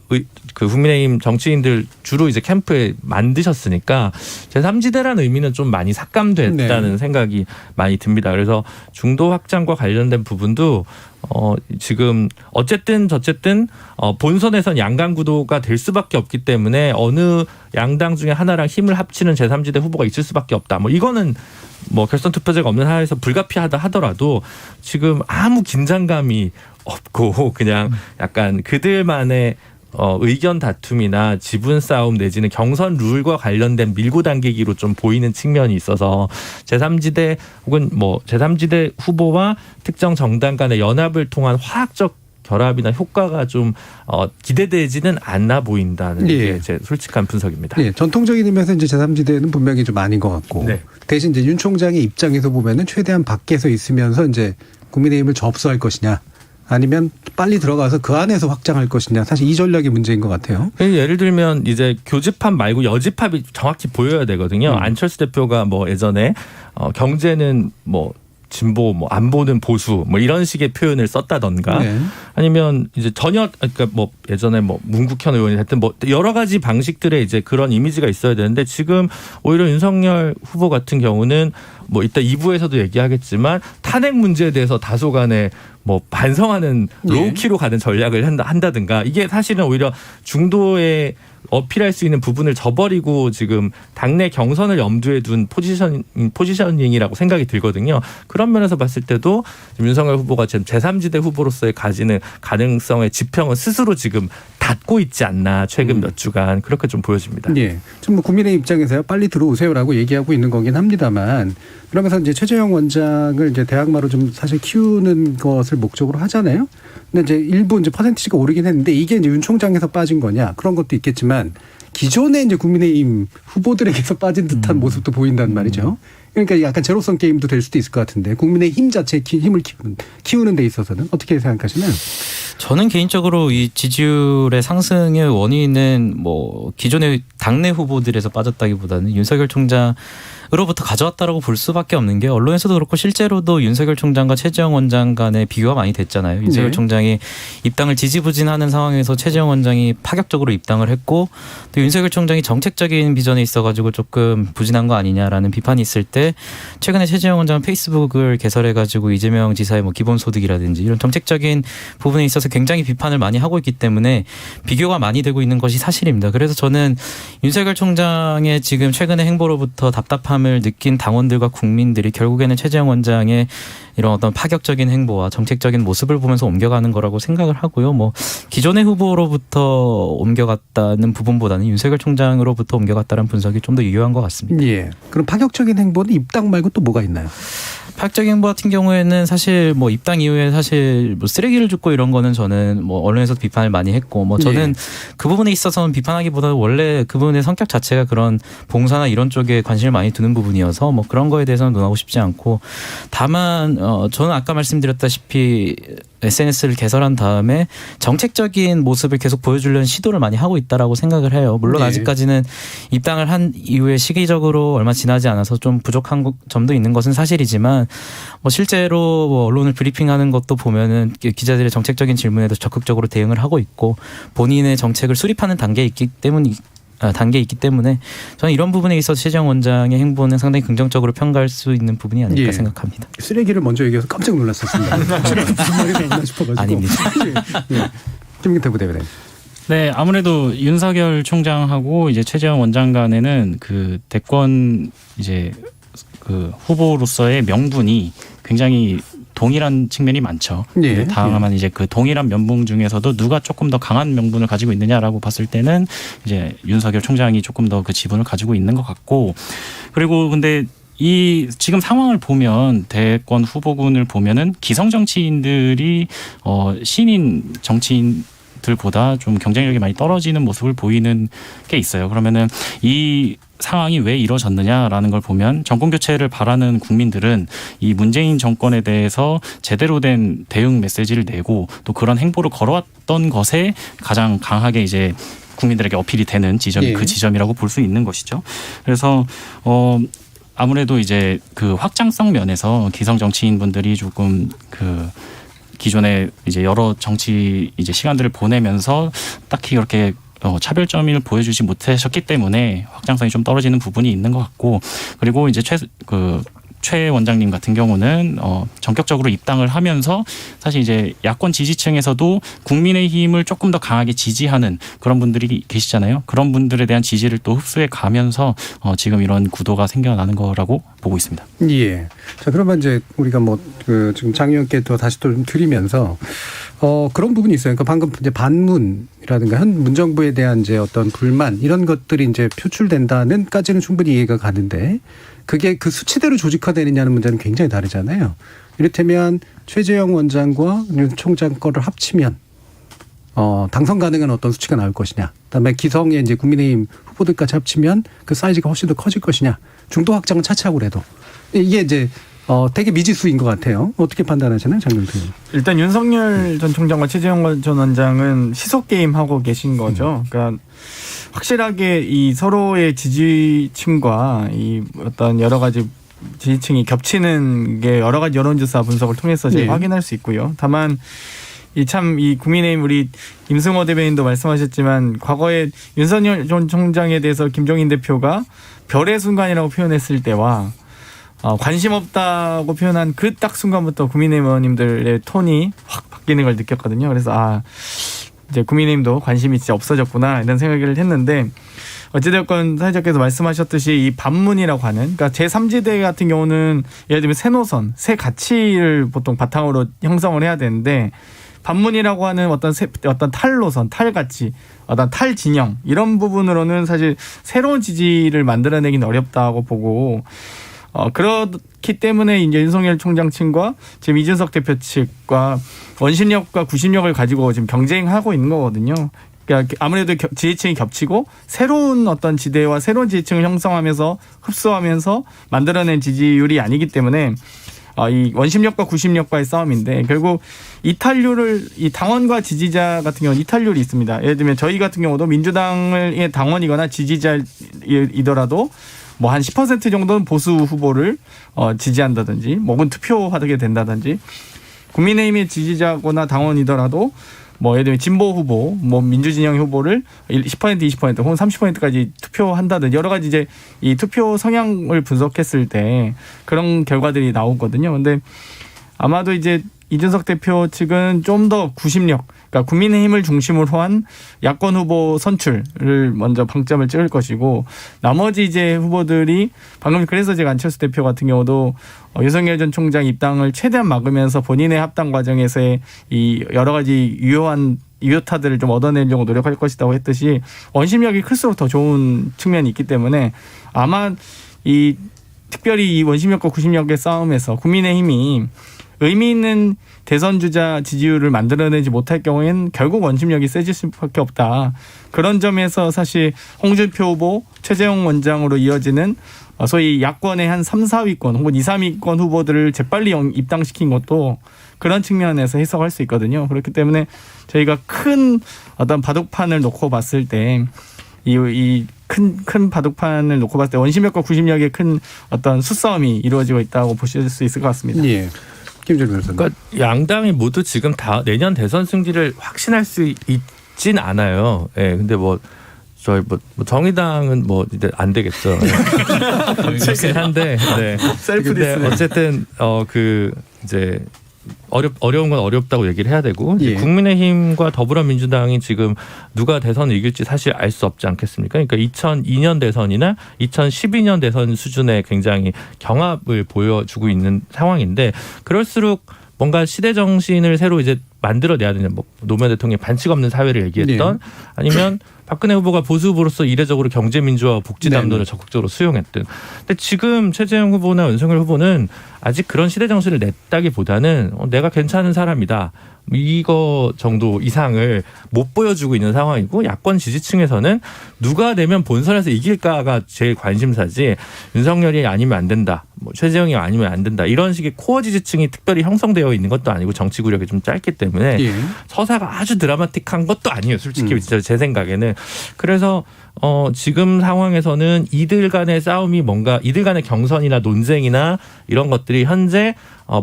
그 국민의힘 정치인들 주로 이제 캠프에 만드셨으니까 제3지대라는 의미는 좀 많이 삭감됐다는 생각이 많이 듭니다. 그래서 중도 확장과 관련된 부분도 지금 어쨌든 저쨌든 본선에선 양강 구도가 될 수밖에 없기 때문에 어느 양당 중에 하나랑 힘을 합치는 제3지대 후보가 있을 수밖에 없다. 뭐 이거는 뭐 결선 투표제가 없는 하에서 불가피하다 하더라도 지금 아무 긴장감이 없고 그냥 약간 그들만의 의견 다툼이나 지분 싸움 내지는 경선 룰과 관련된 밀고 당기기로 좀 보이는 측면이 있어서 제3지대 혹은 뭐 제3지대 후보와 특정 정당 간의 연합을 통한 화학적 결합이나 효과가 좀 기대되지는 않나 보인다는 게 제 솔직한 분석입니다. 예, 전통적인 의미에서 이제 제3지대는 분명히 좀 아닌 것 같고 대신 이제 윤 총장의 입장에서 보면은 최대한 밖에서 있으면서 이제 국민의힘을 접수할 것이냐. 아니면 빨리 들어가서 그 안에서 확장할 것이냐. 사실 이 전략이 문제인 것 같아요. 예를 들면 이제 교집합 말고 여집합이 정확히 보여야 되거든요. 안철수 대표가 뭐 예전에 경제는 뭐 진보, 뭐 안보는 보수, 뭐 이런 식의 표현을 썼다던가 아니면 이제 전혀 그러니까 뭐 예전에 뭐 문국현 의원이 됐든 뭐 여러 가지 방식들의 이제 그런 이미지가 있어야 되는데 지금 오히려 윤석열 후보 같은 경우는 뭐 이따 2부에서도 얘기하겠지만 탄핵 문제에 대해서 다소간에 뭐 반성하는 로우키로 가는 전략을 한다든가 이게 사실은 오히려 중도에 어필할 수 있는 부분을 저버리고 지금 당내 경선을 염두에 둔 포지셔닝이라고 생각이 들거든요. 그런 면에서 봤을 때도 윤석열 후보가 지금 제3지대 후보로서의 가지는 가능성의 지평은 스스로 지금 닫고 있지 않나 최근 몇 주간 그렇게 좀 보여집니다. 예. 지금 뭐 국민의 입장에서요 빨리 들어오세요라고 얘기하고 있는 거긴 합니다만 그러면서 이제 최재형 원장을 이제 대항마로 좀 사실 키우는 것을 목적으로 하잖아요. 근데 이제 일부 이제 퍼센티지가 오르긴 했는데 이게 이제 윤 총장에서 빠진 거냐 그런 것도 있겠지만 기존에 이제 국민의힘 후보들에게서 빠진 듯한 모습도 보인단 말이죠. 그러니까 약간 제로섬 게임도 될 수도 있을 것 같은데 국민의힘 자체의 힘을 키우는 데 있어서는 어떻게 생각하시나요? 저는 개인적으로 이 지지율의 상승의 원인은 뭐 기존의 당내 후보들에서 빠졌다기보다는 윤석열 총장으로부터 가져왔다라고 볼 수밖에 없는 게 언론에서도 그렇고 실제로도 윤석열 총장과 최재형 원장 간의 비교가 많이 됐잖아요. 윤석열 총장이 입당을 지지부진하는 상황에서 최재형 원장이 파격적으로 입당을 했고 또 윤석열 총장이 정책적인 비전에 있어가지고 조금 부진한 거 아니냐라는 비판이 있을 때 최근에 최재형 원장은 페이스북을 개설해가지고 이재명 지사의 뭐 기본소득이라든지 이런 정책적인 부분에 있어서 굉장히 비판을 많이 하고 있기 때문에 비교가 많이 되고 있는 것이 사실입니다. 그래서 저는 윤석열 총장의 지금 최근의 행보로부터 답답함을 느낀 당원들과 국민들이 결국에는 최재형 원장의 이런 어떤 파격적인 행보와 정책적인 모습을 보면서 옮겨가는 거라고 생각을 하고요. 뭐 기존의 후보로부터 옮겨갔다는 부분보다는 윤석열 총장으로부터 옮겨갔다는 분석이 좀 더 유효한 것 같습니다. 예. 그럼 파격적인 행보는 입당 말고 또 뭐가 있나요? 파격적인 행보 같은 경우에는 사실 뭐 입당 이후에 사실 뭐 쓰레기를 줍고 이런 거는 저는 뭐 언론에서도 비판을 많이 했고 뭐 저는 그 부분에 있어서는 비판하기보다는 원래 그분의 성격 자체가 그런 봉사나 이런 쪽에 관심을 많이 두는 부분이어서 뭐 그런 거에 대해서는 논하고 싶지 않고 다만 저는 아까 말씀드렸다시피 SNS를 개설한 다음에 정책적인 모습을 계속 보여주려는 시도를 많이 하고 있다라고 생각을 해요. 물론 아직까지는 입당을 한 이후에 시기적으로 얼마 지나지 않아서 좀 부족한 점도 있는 것은 사실이지만 뭐 실제로 뭐 언론을 브리핑하는 것도 보면은 기자들의 정책적인 질문에도 적극적으로 대응을 하고 있고 본인의 정책을 수립하는 단계에 있기 때문에 저는 이런 부분에 있어서 최재형 원장의 행보는 상당히 긍정적으로 평가할 수 있는 부분이 아닐까 생각합니다. 쓰레기를 먼저 얘기해서 깜짝 놀랐었습니다. 무슨 말이 나왔나 싶어가지고. 아닙니다. 김기태 부대변인. 네, 아무래도 윤석열 총장하고 이제 최재형 원장 간에는 그 대권 이제 그 후보로서의 명분이 굉장히 동일한 측면이 많죠. 예. 다만 이제 그 동일한 면분 중에서도 누가 조금 더 강한 명분을 가지고 있느냐라고 봤을 때는 이제 윤석열 총장이 조금 더 그 지분을 가지고 있는 것 같고 그리고 근데 이 지금 상황을 보면 대권 후보군을 보면은 기성 정치인들이 신인 정치인들보다 좀 경쟁력이 많이 떨어지는 모습을 보이는 게 있어요. 그러면은 이 상황이 왜 이루어졌느냐라는 걸 보면 정권 교체를 바라는 국민들은 이 문재인 정권에 대해서 제대로 된 대응 메시지를 내고 또 그런 행보를 걸어왔던 것에 가장 강하게 이제 국민들에게 어필이 되는 지점이 그 지점이라고 볼 수 있는 것이죠. 그래서 아무래도 이제 그 확장성 면에서 기성 정치인분들이 조금 그 기존에 이제 여러 정치 이제 시간들을 보내면서 딱히 그렇게 차별점을 보여주지 못하셨기 때문에 확장성이 좀 떨어지는 부분이 있는 것 같고 그리고 이제 최 원장님 같은 경우는 전격적으로 입당을 하면서 사실 이제 야권 지지층에서도 국민의힘을 조금 더 강하게 지지하는 그런 분들이 계시잖아요. 그런 분들에 대한 지지를 또 흡수해 가면서 지금 이런 구도가 생겨나는 거라고 보고 있습니다. 예. 자, 그러면 이제 우리가 뭐 지금 장 의원께 또 다시 또 좀 드리면서 그런 부분이 있어요. 그러니까 방금 이제 반문이라든가 현 문정부에 대한 이제 어떤 불만 이런 것들이 이제 표출된다는까지는 충분히 이해가 가는데 그게 그 수치대로 조직화되느냐는 문제는 굉장히 다르잖아요. 이를테면 최재형 원장과 윤 총장 거를 합치면 당선 가능한 어떤 수치가 나올 것이냐. 그다음에 기성의 이제 국민의힘 후보들까지 합치면 그 사이즈가 훨씬 더 커질 것이냐. 중도 확장은 차치하고 그래도 이게 이제 되게 미지수인 것 같아요. 어떻게 판단하시나요, 장경태 의원? 일단 윤석열 전 총장과 최재형 전 원장은 시속 게임 하고 계신 거죠. 그러니까 확실하게 이 서로의 지지층과 이 어떤 여러 가지 지지층이 겹치는 게 여러 가지 여론조사 분석을 통해서 저희 확인할 수 있고요. 다만 이 국민의힘 우리 임승호 대변인도 말씀하셨지만 과거에 윤석열 전 총장에 대해서 김종인 대표가 별의 순간이라고 표현했을 때와 관심 없다고 표현한 그 딱 순간부터 국민의힘 의원님들의 톤이 확 바뀌는 걸 느꼈거든요. 그래서 이제 국민의힘도 관심이 진짜 없어졌구나 이런 생각을 했는데 어찌됐건 사회자께서 말씀하셨듯이 이 반문이라고 하는 그러니까 제3지대 같은 경우는 예를 들면 새 노선, 새 가치를 보통 바탕으로 형성을 해야 되는데 반문이라고 하는 어떤 탈노선, 탈가치, 어떤 탈진영 이런 부분으로는 사실 새로운 지지를 만들어내기는 어렵다고 보고 그렇기 때문에 이제 윤석열 총장 측과 지금 이준석 대표 측과 원심력과 구심력을 가지고 지금 경쟁하고 있는 거거든요. 그러니까 아무래도 지지층이 겹치고 새로운 어떤 지대와 새로운 지지층을 형성하면서 흡수하면서 만들어낸 지지율이 아니기 때문에 이 원심력과 구심력과의 싸움인데 결국 이 당원과 지지자 같은 경우는 이탈률이 있습니다. 예를 들면 저희 같은 경우도 민주당의 당원이거나 지지자이더라도 뭐 한 10% 정도는 보수 후보를 지지한다든지 혹은 투표하게 된다든지 국민의힘의 지지자거나 당원이더라도 뭐 예를 들면 진보 후보, 뭐 민주진영 후보를 10%, 20% 혹은 30%까지 투표한다든지 여러 가지 이제 이 투표 성향을 분석했을 때 그런 결과들이 나오거든요. 근데 아마도 이제 이준석 대표 측은 좀 더 구심력, 그러니까 국민의힘을 중심으로 한 야권 후보 선출을 먼저 방점을 찍을 것이고 나머지 이제 후보들이 방금 그래서 제가 안철수 대표 같은 경우도 윤석열 전 총장 입당을 최대한 막으면서 본인의 합당 과정에서의 이 여러 가지 유효한 유효타들을 좀 얻어내려고 노력할 것이라고 했듯이 원심력이 클수록 더 좋은 측면이 있기 때문에 아마 이 특별히 이 원심력과 구심력의 싸움에서 국민의힘이 의미 있는 대선 주자 지지율을 만들어내지 못할 경우에는 결국 원심력이 세질 수밖에 없다. 그런 점에서 사실 홍준표 후보, 최재형 원장으로 이어지는 소위 야권의 한 3, 4위권 혹은 2, 3위권 후보들을 재빨리 입당시킨 것도 그런 측면에서 해석할 수 있거든요. 그렇기 때문에 저희가 큰 어떤 바둑판을 놓고 봤을 때 큰 바둑판을 놓고 봤을 때 원심력과 구심력의 큰 어떤 수싸움이 이루어지고 있다고 보실 수 있을 것 같습니다. 예. 김준일 변호사님. 그러니까 양당이 모두 지금 다 내년 대선 승리를 확신할 수 있진 않아요. 예. 근데 저희 정의당은 이제 안 되겠죠. 그렇긴 한데. 네. 셀프 디스. 근데 어쨌든 이제 어려운 건 어렵다고 얘기를 해야 되고 예. 국민의힘과 더불어민주당이 지금 누가 대선을 이길지 사실 알 수 없지 않겠습니까? 그러니까 2002년 대선이나 2012년 대선 수준의 굉장히 경합을 보여주고 있는 상황인데 그럴수록 뭔가 시대 정신을 새로 이제 만들어내야 되는 노무현 대통령이 반칙 없는 사회를 얘기했던 아니면 박근혜 후보가 보수 후보로서 이례적으로 경제민주화 복지 담론을 적극적으로 수용했든. 근데 지금 최재형 후보나 윤석열 후보는 아직 그런 시대 정신을 냈다기보다는 내가 괜찮은 사람이다. 이거 정도 이상을 못 보여주고 있는 상황이고 야권 지지층에서는 누가 되면 본선에서 이길까가 제일 관심사지 윤석열이 아니면 안 된다. 최재형이 아니면 안 된다. 이런 식의 코어 지지층이 특별히 형성되어 있는 것도 아니고 정치 구력이 좀 짧기 때문에 서사가 아주 드라마틱한 것도 아니에요. 솔직히 진짜 제 생각에는. 그래서 지금 상황에서는 이들 간의 싸움이 뭔가 이들 간의 경선이나 논쟁이나 이런 것들이 현재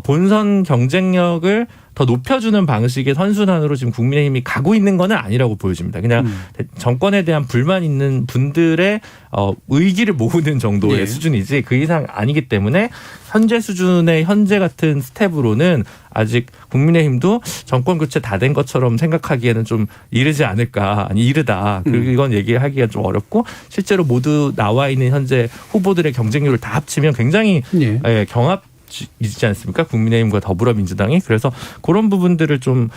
본선 경쟁력을 더 높여주는 방식의 선순환으로 지금 국민의힘이 가고 있는 건 아니라고 보여집니다. 그냥 정권에 대한 불만 있는 분들의 의기를 모으는 정도의 수준이지 그 이상 아니기 때문에 현재 수준의 현재 같은 스텝으로는 아직 국민의힘도 정권 교체 다 된 것처럼 생각하기에는 좀 이르지 않을까. 아니 이르다. 그리고 이건 얘기하기가 좀 어렵고 실제로 모두 나와 있는 현재 후보들의 경쟁률을 다 합치면 굉장히 경합 있지 않습니까? 국민의힘과 더불어민주당이. 그래서 그런 부분들을 좀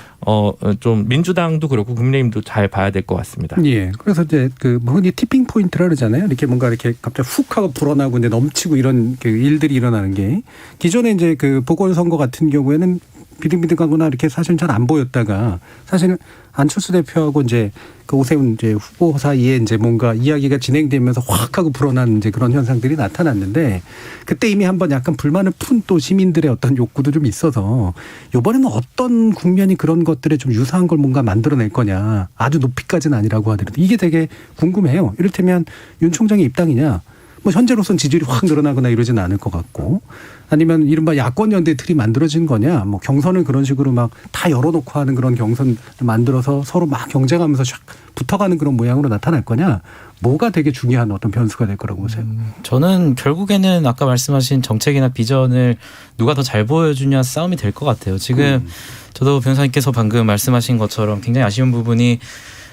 민주당도 그렇고 국민의힘도 잘 봐야 될 것 같습니다. 예. 그래서 이제 흔히 티핑 포인트라 그러잖아요. 이렇게 뭔가 이렇게 갑자기 훅 하고 불어나고 이제 넘치고 이런 일들이 일어나는 게 기존에 이제 보궐선거 같은 경우에는 비등비등하거나 이렇게 사실 잘 안 보였다가 사실은 안철수 대표하고 이제 오세훈 이제 후보 사이에 이제 뭔가 이야기가 진행되면서 확 하고 불어난 이제 그런 현상들이 나타났는데 그때 이미 한번 약간 불만을 푼 또 시민들의 어떤 욕구도 좀 있어서 이번에는 어떤 국면이 그런 것들에 좀 유사한 걸 뭔가 만들어낼 거냐 아주 높이까지는 아니라고 하더라도 이게 되게 궁금해요. 이를테면 윤 총장의 입당이냐 뭐 현재로선 지지율이 확 늘어나거나 이러지는 않을 것 같고 아니면 이른바 야권 연대 틀이 만들어진 거냐 뭐 경선을 그런 식으로 막 다 열어놓고 하는 그런 경선 만들어서 서로 막 경쟁하면서 샥 붙어가는 그런 모양으로 나타날 거냐 뭐가 되게 중요한 어떤 변수가 될 거라고 보세요. 저는 결국에는 아까 말씀하신 정책이나 비전을 누가 더 잘 보여주냐 싸움이 될 것 같아요. 지금 저도 변호사님께서 방금 말씀하신 것처럼 굉장히 아쉬운 부분이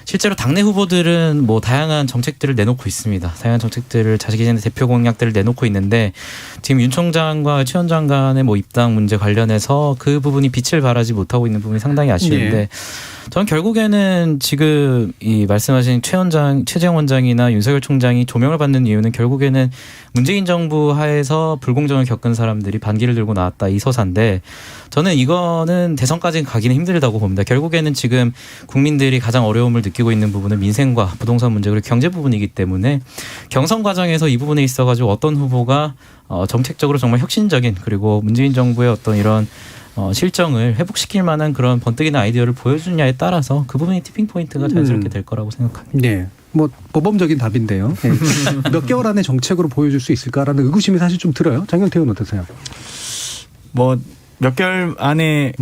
실제로 당내 후보들은 뭐 다양한 정책들을 내놓고 있습니다. 다양한 정책들을 자기네 대표 공약들을 내놓고 있는데 지금 윤 총장과 최 원장 간의 뭐 입당 문제 관련해서 그 부분이 빛을 발하지 못하고 있는 부분이 상당히 아쉬운데 네. 저는 결국에는 지금 이 말씀하신 최재형 원장이나 윤석열 총장이 조명을 받는 이유는 결국에는 문재인 정부 하에서 불공정을 겪은 사람들이 반기를 들고 나왔다 이 서사인데 저는 이거는 대선까지 가기는 힘들다고 봅니다. 결국에는 지금 국민들이 가장 어려움을 느끼고 있는 부분은 민생과 부동산 문제 그리고 경제 부분이기 때문에 경선 과정에서 이 부분에 있어가지고 어떤 후보가 정책적으로 정말 혁신적인 그리고 문재인 정부의 어떤 이런 실정을 회복시킬 만한 그런 번뜩이는 아이디어를 보여주냐에 따라서 그 부분이 티핑 포인트가 자연스럽게 될 거라고 생각합니다. 네. 뭐 모범적인 답인데요. 네. 몇 개월 안에 정책으로 보여줄 수 있을까라는 의구심이 사실 좀 들어요. 장경태 의원 어떠세요? 뭐 몇 개월 안에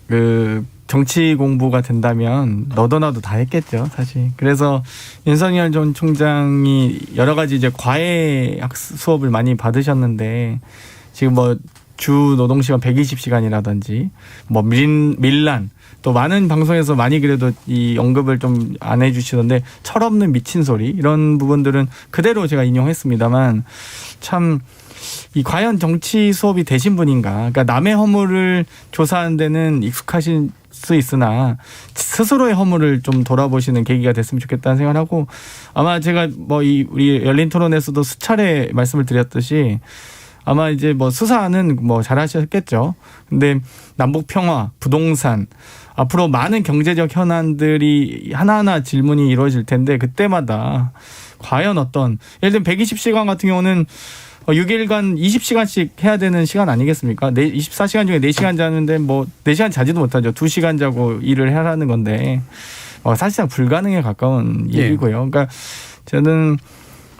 그 정치 공부가 된다면 너도 나도 다 했겠죠, 사실. 그래서 윤석열 전 총장이 여러 가지 이제 과외 학습 수업을 많이 받으셨는데 지금 뭐 주 노동시간 120시간이라든지 뭐 밀란 또 많은 방송에서 많이 그래도 이 언급을 좀 안 해주시던데 철없는 미친 소리 이런 부분들은 그대로 제가 인용했습니다만 참 이 과연 정치 수업이 되신 분인가? 그러니까 남의 허물을 조사하는 데는 익숙하신 수 있으나 스스로의 허물을 좀 돌아보시는 계기가 됐으면 좋겠다는 생각을 하고 아마 제가 뭐 우리 열린 토론에서도 수차례 말씀을 드렸듯이 아마 이제 뭐 수사는 뭐 잘하셨겠죠. 근데 남북 평화, 부동산 앞으로 많은 경제적 현안들이 하나하나 질문이 이루어질 텐데 그때마다 과연 어떤 예를 들면 120시간 같은 경우는 6일간 20시간씩 해야 되는 시간 아니겠습니까? 24시간 중에 4시간 자는데 뭐 4시간 자지도 못하죠. 2시간 자고 일을 하라는 건데 사실상 불가능에 가까운 일이고요. 그러니까 저는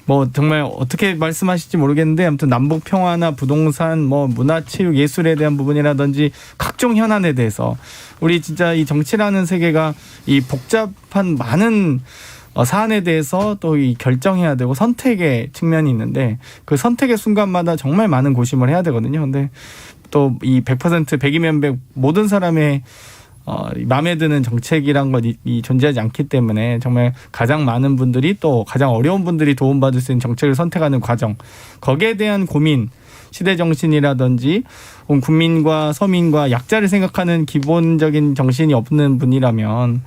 뭐 정말 어떻게 말씀하실지 모르겠는데 아무튼 남북 평화나 부동산 뭐 문화체육 예술에 대한 부분이라든지 각종 현안에 대해서 우리 진짜 이 정치라는 세계가 이 복잡한 많은 사안에 대해서 또 이 결정해야 되고 선택의 측면이 있는데 그 선택의 순간마다 정말 많은 고심을 해야 되거든요. 근데 또 이 100% 100이면 100 모든 사람의 마음에 드는 정책이란 것이 존재하지 않기 때문에 정말 가장 많은 분들이 또 가장 어려운 분들이 도움받을 수 있는 정책을 선택하는 과정 거기에 대한 고민 시대 정신이라든지 국민과 서민과 약자를 생각하는 기본적인 정신이 없는 분이라면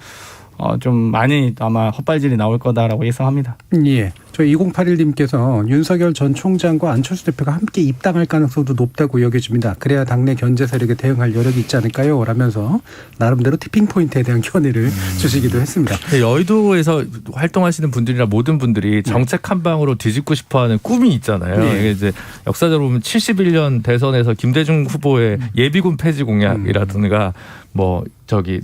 좀 많이 아마 헛발질이 나올 거다라고 예상합니다. 예. 저희 2081님께서 윤석열 전 총장과 안철수 대표가 함께 입당할 가능성도 높다고 여겨집니다. 그래야 당내 견제 세력에 대응할 여력이 있지 않을까요? 라면서 나름대로 티핑 포인트에 대한 견해를 주시기도 했습니다. 여의도에서 활동하시는 분들이나 모든 분들이 정책 한 방으로 뒤집고 싶어하는 꿈이 있잖아요. 네. 이게 이제 역사적으로 보면 71년 대선에서 김대중 후보의 예비군 폐지 공약이라든가 뭐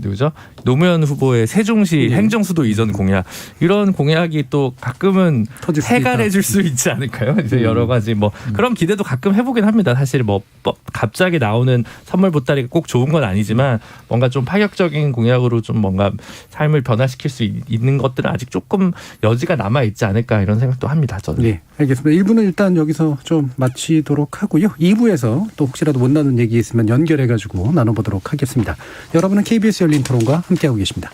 누구죠? 노무현 후보의 세종시 행정수도 이전 공약 이런 공약이 또 가끔은 해갈해줄 수 있지 않을까요? 이제 여러 가지 뭐 그런 기대도 가끔 해보긴 합니다. 사실 뭐 갑자기 나오는 선물 보따리가 꼭 좋은 건 아니지만 뭔가 좀 파격적인 공약으로 좀 뭔가 삶을 변화시킬 수 있는 것들은 아직 조금 여지가 남아 있지 않을까 이런 생각도 합니다. 저는. 네, 알겠습니다. 1부는 일단 여기서 좀 마치도록 하고요. 2부에서 또 혹시라도 못 나눈 얘기 있으면 연결해가지고 나눠보도록 하겠습니다. 여러분은 KBS 열린 토론과 함께하고 계십니다.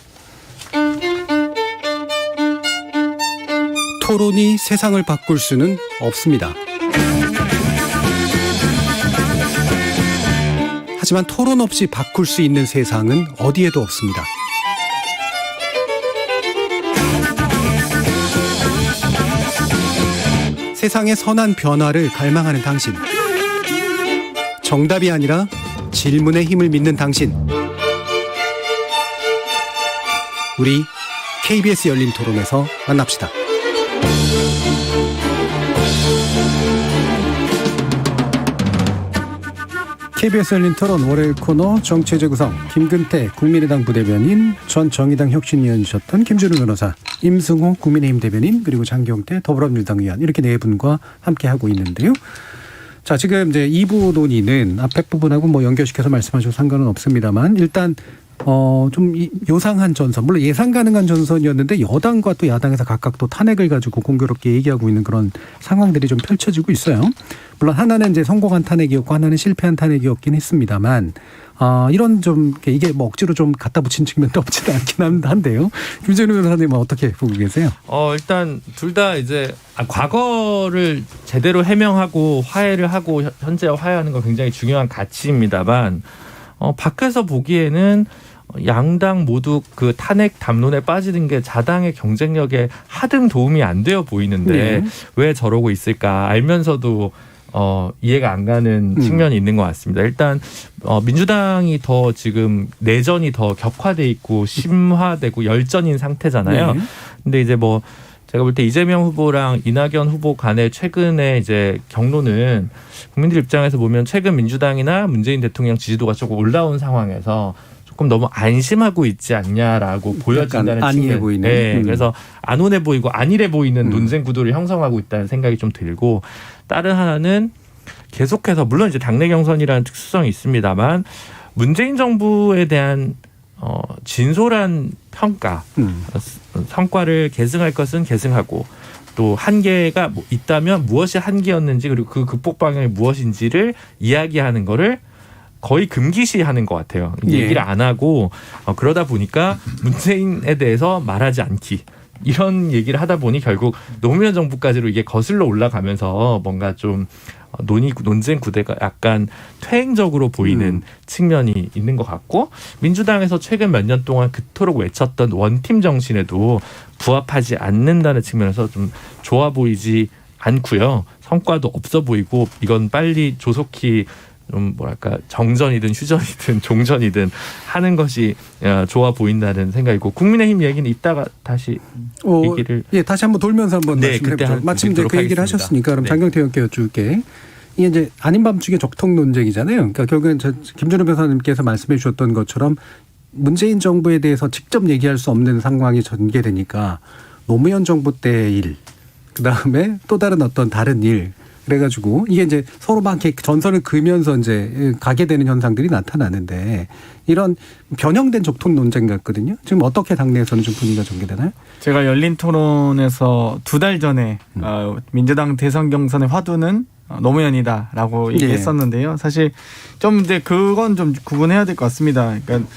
토론이 세상을 바꿀 수는 없습니다. 하지만 토론 없이 바꿀 수 있는 세상은 어디에도 없습니다. 세상의 선한 변화를 갈망하는 당신. 정답이 아니라 질문의 힘을 믿는 당신. 우리 KBS 열린 토론에서 만납시다. KBS 열린 토론 월요일 코너 정치의 재구성 김근태 국민의당 부대변인, 전 정의당 혁신위원이셨던 김준우 변호사, 임승호 국민의힘 대변인, 그리고 장경태 더불어민주당 의원, 이렇게 네 분과 함께하고 있는데요. 자, 지금 이제 2부 논의는 앞에 부분하고 뭐 연결시켜서 말씀하셔도 상관은 없습니다만, 일단 좀 요상한 전선, 물론 예상 가능한 전선이었는데 여당과 또 야당에서 각각 또 탄핵을 가지고 공교롭게 얘기하고 있는 그런 상황들이 좀 펼쳐지고 있어요. 물론 하나는 이제 성공한 탄핵이었고 하나는 실패한 탄핵이었긴 했습니다만, 이런 좀 이게 뭐 억지로 좀 갖다 붙인 측면도 없지는 않긴 한데요. 김준우 변호사님은 어떻게 보고 계세요? 일단 둘 다 이제 과거를 제대로 해명하고 화해를 하고 현재 화해하는 건 굉장히 중요한 가치입니다만, 밖에서 보기에는 양당 모두 그 탄핵 담론에 빠지는 게 자당의 경쟁력에 하등 도움이 안 되어 보이는데 왜 저러고 있을까 알면서도 이해가 안 가는 측면이 있는 것 같습니다. 일단 민주당이 더 지금 내전이 더 격화돼 있고 심화되고 열전인 상태잖아요. 근데 이제 뭐 제가 볼 때 이재명 후보랑 이낙연 후보 간의 최근의 이제 경로는 국민들 입장에서 보면 최근 민주당이나 문재인 대통령 지지도가 조금 올라온 상황에서 조금 너무 안심하고 있지 않냐라고 보여진다는 안일해 보이는. 네, 그래서 안온해 보이고 안일해 보이는 논쟁 구도를 형성하고 있다는 생각이 좀 들고, 다른 하나는 계속해서 물론 이제 당내 경선이라는 특수성이 있습니다만 문재인 정부에 대한 진솔한 평가, 성과를 계승할 것은 계승하고 또 한계가 있다면 무엇이 한계였는지 그리고 그 극복 방향이 무엇인지를 이야기하는 거를 거의 금기시하는 것 같아요. 얘기를 안 하고 그러다 보니까 문재인에 대해서 말하지 않기, 이런 얘기를 하다 보니 결국 노무현 정부까지로 이게 거슬러 올라가면서 뭔가 좀 논쟁 구대가 약간 퇴행적으로 보이는 측면이 있는 것 같고, 민주당에서 최근 몇 년 동안 그토록 외쳤던 원팀 정신에도 부합하지 않는다는 측면에서 좀 좋아 보이지 않고요. 성과도 없어 보이고 이건 빨리 조속히 좀 뭐랄까 정전이든 휴전이든 종전이든 하는 것이 좋아 보인다는 생각이고, 국민의힘 얘기는 이따가 다시 얘기를 다시 한번 돌면서 한번 말씀해보죠. 마침 이제 그 얘기를 하셨으니까 그럼 장경태 의원께 여쭐게. 이게 이제 아닌 밤중에 적통 논쟁이잖아요. 그러니까 결국엔 김준우 변호사님께서 말씀해 주셨던 것처럼 문재인 정부에 대해서 직접 얘기할 수 없는 상황이 전개되니까 노무현 정부 때의 일, 그다음에 또 다른 어떤 다른 일, 그래가지고 이게 이제 서로 막 이렇게 전선을 그으면서 이제 가게 되는 현상들이 나타나는데, 이런 변형된 적통 논쟁 같거든요. 지금 어떻게 당내에서는 좀 분위기가 전개되나요? 제가 열린 토론에서 2달 전에 민주당 대선 경선의 화두는 노무현이다라고 얘기했었는데요. 사실 좀 이제 그건 좀 구분해야 될 것 같습니다. 그러니까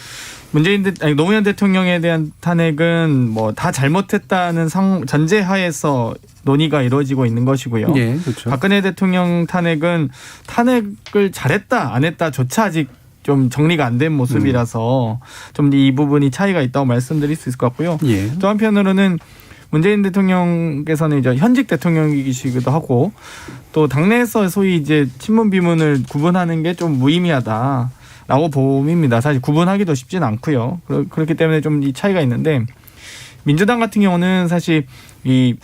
노무현 대통령에 대한 탄핵은 뭐 다 잘못했다는 전제하에서 논의가 이루어지고 있는 것이고요. 그렇죠. 박근혜 대통령 탄핵은 탄핵을 잘했다 안 했다조차 아직 좀 정리가 안 된 모습이라서 좀 이 부분이 차이가 있다고 말씀드릴 수 있을 것 같고요. 또 한편으로는 문재인 대통령께서는 이제 현직 대통령이시기도 하고 또 당내에서 소위 이제 친문 비문을 구분하는 게 좀 무의미하다라고 봅니다. 사실 구분하기도 쉽지는 않고요. 그렇기 때문에 좀 이 차이가 있는데, 민주당 같은 경우는 사실 이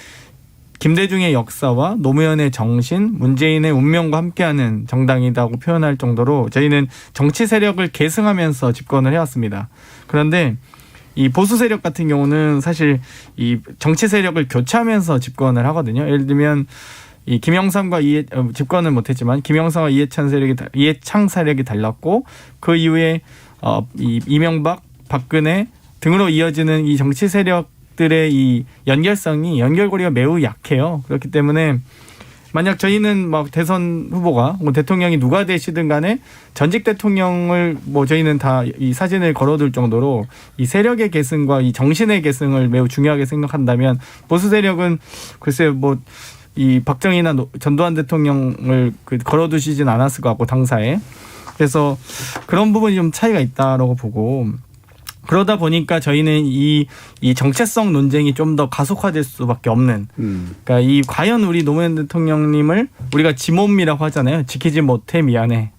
김대중의 역사와 노무현의 정신, 문재인의 운명과 함께하는 정당이라고 표현할 정도로 저희는 정치 세력을 계승하면서 집권을 해왔습니다. 그런데 이 보수 세력 같은 경우는 사실 이 정치 세력을 교체하면서 집권을 하거든요. 예를 들면 이 김영삼과 집권은 못했지만 김영삼과 이해창 세력이 달랐고, 그 이후에 이 이명박, 박근혜 등으로 이어지는 이 정치 세력들의 이 연결고리가 매우 약해요. 그렇기 때문에 만약 저희는 막 대선 후보가 뭐 대통령이 누가 되시든 간에 전직 대통령을 뭐 저희는 다 이 사진을 걸어둘 정도로 이 세력의 계승과 이 정신의 계승을 매우 중요하게 생각한다면, 보수 세력은 글쎄 뭐 이 박정희나 전두환 대통령을 걸어두시진 않았을 것 같고 당사에. 그래서 그런 부분이 좀 차이가 있다라고 보고, 그러다 보니까 저희는 이 정체성 논쟁이 좀 더 가속화될 수밖에 없는. 그러니까 이 과연 우리 노무현 대통령님을 우리가 지몸이라고 하잖아요. 지키지 못해 미안해.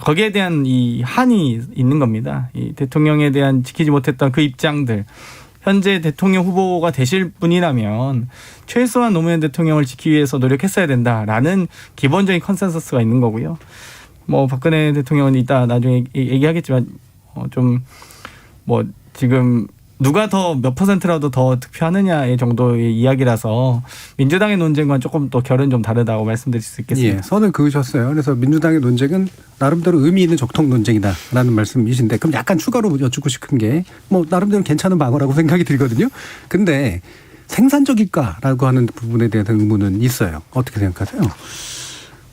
거기에 대한 이 한이 있는 겁니다. 이 대통령에 대한 지키지 못했던 그 입장들. 현재 대통령 후보가 되실 분이라면 최소한 노무현 대통령을 지키기 위해서 노력했어야 된다라는 기본적인 컨센서스가 있는 거고요. 뭐 박근혜 대통령은 이따 나중에 얘기하겠지만 좀 뭐 지금 누가 더 몇 %라도 더 득표하느냐의 정도의 이야기라서 민주당의 논쟁과 조금 또 결은 좀 다르다고 말씀드릴 수 있겠습니다. 예, 선을 그으셨어요. 그래서 민주당의 논쟁은 나름대로 의미 있는 적통 논쟁이다라는 말씀이신데 그럼 약간 추가로 여쭙고 싶은 게 뭐 나름대로 괜찮은 방어라고 생각이 들거든요. 근데 생산적일까라고 하는 부분에 대한 의문은 있어요. 어떻게 생각하세요?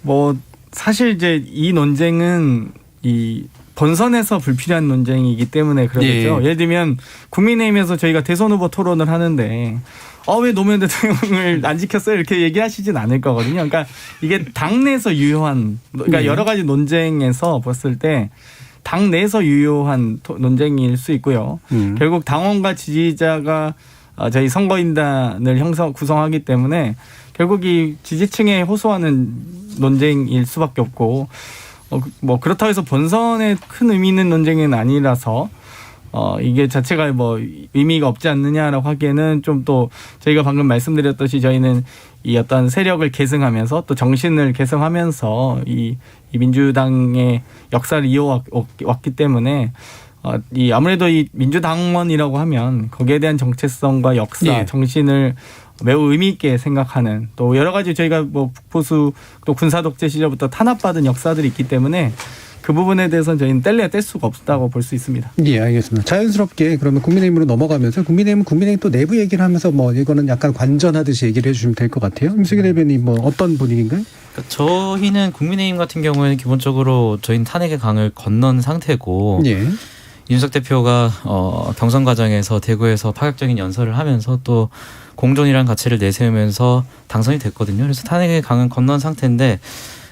뭐 사실 이제 이 논쟁은 이 본선에서 불필요한 논쟁이기 때문에 그러겠죠. 예. 예를 들면 국민의힘에서 저희가 대선 후보 토론을 하는데 왜 노무현 대통령을 안 지켰어요? 이렇게 얘기하시진 않을 거거든요. 그러니까 이게 당내에서 유효한 그러니까 예. 여러 가지 논쟁에서 봤을 때 당내에서 유효한 논쟁일 수 있고요. 결국 당원과 지지자가 저희 선거인단을 구성하기 때문에 결국 이 지지층에 호소하는 논쟁일 수밖에 없고 뭐 그렇다고 해서 본선에 큰 의미 있는 논쟁은 아니라서 이게 자체가 뭐 의미가 없지 않느냐라고 하기에는 좀 또 저희가 방금 말씀드렸듯이 저희는 이 어떤 세력을 계승하면서 또 정신을 계승하면서 이 민주당의 역사를 이어왔기 때문에 이 아무래도 이 민주당원이라고 하면 거기에 대한 정체성과 역사, 예. 정신을 매우 의미 있게 생각하는 또 여러 가지 저희가 뭐 북포수 또 군사 독재 시절부터 탄압받은 역사들이 있기 때문에 그 부분에 대해서는 저희는 뗄래야 뗄 수가 없다고 볼 수 있습니다. 예, 알겠습니다. 자연스럽게 그러면 국민의힘으로 넘어가면서 국민의힘은 국민의힘 또 내부 얘기를 하면서 뭐 이거는 약간 관전하듯이 얘기를 해주시면 될 것 같아요. 임수기 대변인 뭐 어떤 분위기인가요? 그러니까 저희는 국민의힘 같은 경우에는 기본적으로 저희는 탄핵의 강을 건넌 상태고 예. 윤석 대표가 경선 과정에서 대구에서 파격적인 연설을 하면서 또 공존이라는 가치를 내세우면서 당선이 됐거든요. 그래서 탄핵의 강은 건넌 상태인데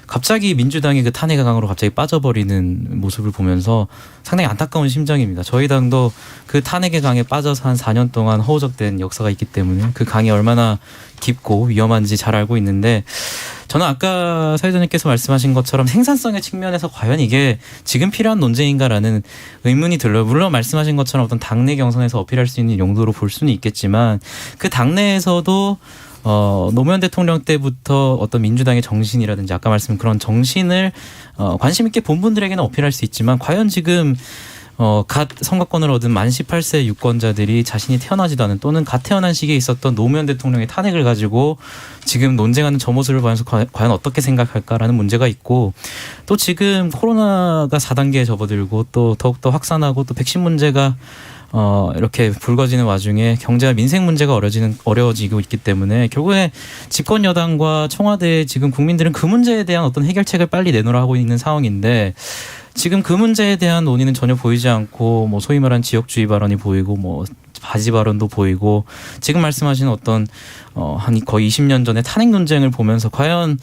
갑자기 민주당이 그 탄핵의 강으로 갑자기 빠져버리는 모습을 보면서 상당히 안타까운 심정입니다. 저희 당도 그 탄핵의 강에 빠져서 한 4년 동안 허우적된 역사가 있기 때문에 그 강이 얼마나 깊고 위험한지 잘 알고 있는데 저는 아까 사회자님께서 말씀하신 것처럼 생산성의 측면에서 과연 이게 지금 필요한 논쟁인가라는 의문이 들어요. 물론 말씀하신 것처럼 어떤 당내 경선에서 어필할 수 있는 용도로 볼 수는 있겠지만 그 당내에서도 노무현 대통령 때부터 어떤 민주당의 정신이라든지 아까 말씀한 그런 정신을 관심 있게 본 분들에게는 어필할 수 있지만 과연 지금 갓 선거권을 얻은 만 18세 유권자들이 자신이 태어나지도 않은 또는 갓 태어난 시기에 있었던 노무현 대통령의 탄핵을 가지고 지금 논쟁하는 저 모습을 보면서 과연 어떻게 생각할까라는 문제가 있고 또 지금 코로나가 4단계에 접어들고 또 더욱더 확산하고 또 백신 문제가 이렇게 불거지는 와중에 경제와 민생 문제가 어려워지고 있기 때문에 결국에 집권 여당과 청와대 지금 국민들은 그 문제에 대한 어떤 해결책을 빨리 내놓으라 하고 있는 상황인데 지금 그 문제에 대한 논의는 전혀 보이지 않고 뭐 소위 말하는 지역주의 발언이 보이고 뭐 바지 발언도 보이고 지금 말씀하신 어떤 한 거의 20년 전의 탄핵 논쟁을 보면서 과연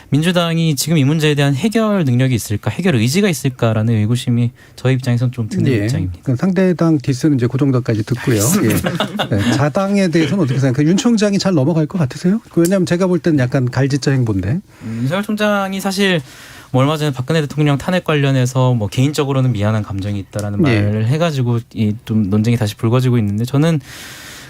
민주당이 지금 이 문제에 대한 해결 능력이 있을까, 해결 의지가 있을까라는 의구심이 저희 입장에서는 좀 드는 입장입니다. 그럼 상대당 디스는 이제 그 정도까지 듣고요. 예. 네, 자당에 대해서는 어떻게 생각해요? 윤 총장이 잘 넘어갈 것 같으세요? 왜냐하면 제가 볼 때는 약간 갈짓자 행보인데. 윤석열 총장이 사실 뭐 얼마 전에 박근혜 대통령 탄핵 관련해서 뭐 개인적으로는 미안한 감정이 있다라는 말을 해가지고 좀 논쟁이 다시 불거지고 있는데 저는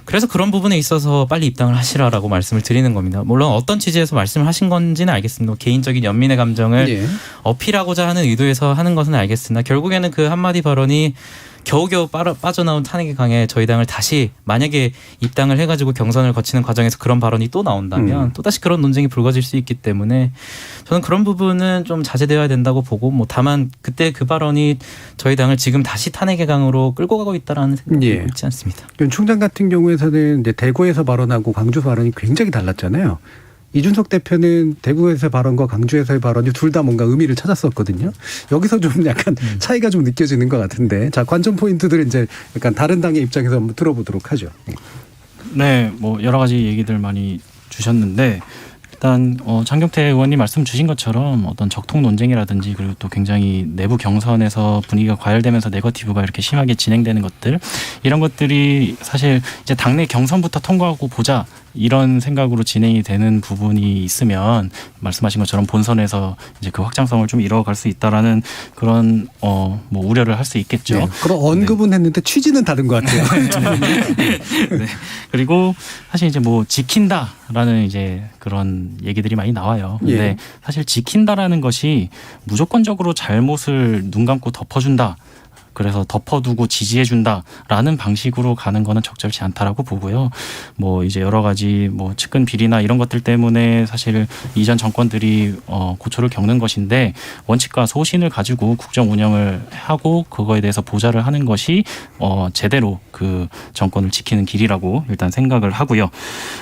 그래서 그런 부분에 있어서 빨리 입당을 하시라라고 말씀을 드리는 겁니다. 물론 어떤 취지에서 말씀을 하신 건지는 알겠습니다. 개인적인 연민의 감정을 어필하고자 하는 의도에서 하는 것은 알겠으나 결국에는 그 한마디 발언이 겨우겨우 빠져나온 탄핵의 강에 저희 당을 다시 만약에 입당을 해가지고 경선을 거치는 과정에서 그런 발언이 또 나온다면 또다시 그런 논쟁이 불거질 수 있기 때문에 저는 그런 부분은 좀 자제되어야 된다고 보고 뭐 다만 그때 그 발언이 저희 당을 지금 다시 탄핵의 강으로 끌고 가고 있다라는 생각은 있지 않습니다. 윤 총장 같은 경우에는 이제 대구에서 발언하고 광주에서 발언이 굉장히 달랐잖아요. 이준석 대표는 대구에서의 발언과 광주에서의 발언이 둘 다 뭔가 의미를 찾았었거든요. 여기서 좀 약간 차이가 좀 느껴지는 것 같은데, 자, 관전 포인트들을 이제 약간 다른 당의 입장에서 한번 들어보도록 하죠. 네, 뭐 여러 가지 얘기들 많이 주셨는데 일단 장경태 의원님 말씀 주신 것처럼 어떤 적통 논쟁이라든지 그리고 또 굉장히 내부 경선에서 분위기가 과열되면서 네거티브가 이렇게 심하게 진행되는 것들 이런 것들이 사실 이제 당내 경선부터 통과하고 보자 이런 생각으로 진행이 되는 부분이 있으면 말씀하신 것처럼 본선에서 이제 그 확장성을 좀 이뤄갈 수 있다라는 그런 뭐 우려를 할 수 있겠죠. 네, 그런 언급은 했는데 취지는 다른 것 같아요. 네. 그리고 사실 이제 뭐 지킨다라는 이제 그런 얘기들이 많이 나와요. 근데 예. 사실 지킨다라는 것이 무조건적으로 잘못을 눈 감고 덮어준다. 그래서 덮어두고 지지해준다라는 방식으로 가는 거는 적절치 않다라고 보고요. 뭐 이제 여러 가지 뭐 측근 비리나 이런 것들 때문에 사실 이전 정권들이 고초를 겪는 것인데 원칙과 소신을 가지고 국정 운영을 하고 그거에 대해서 보좌를 하는 것이 제대로 그 정권을 지키는 길이라고 일단 생각을 하고요.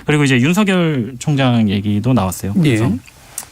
그리고 이제 윤석열 총장 얘기도 나왔어요. 그래서 예.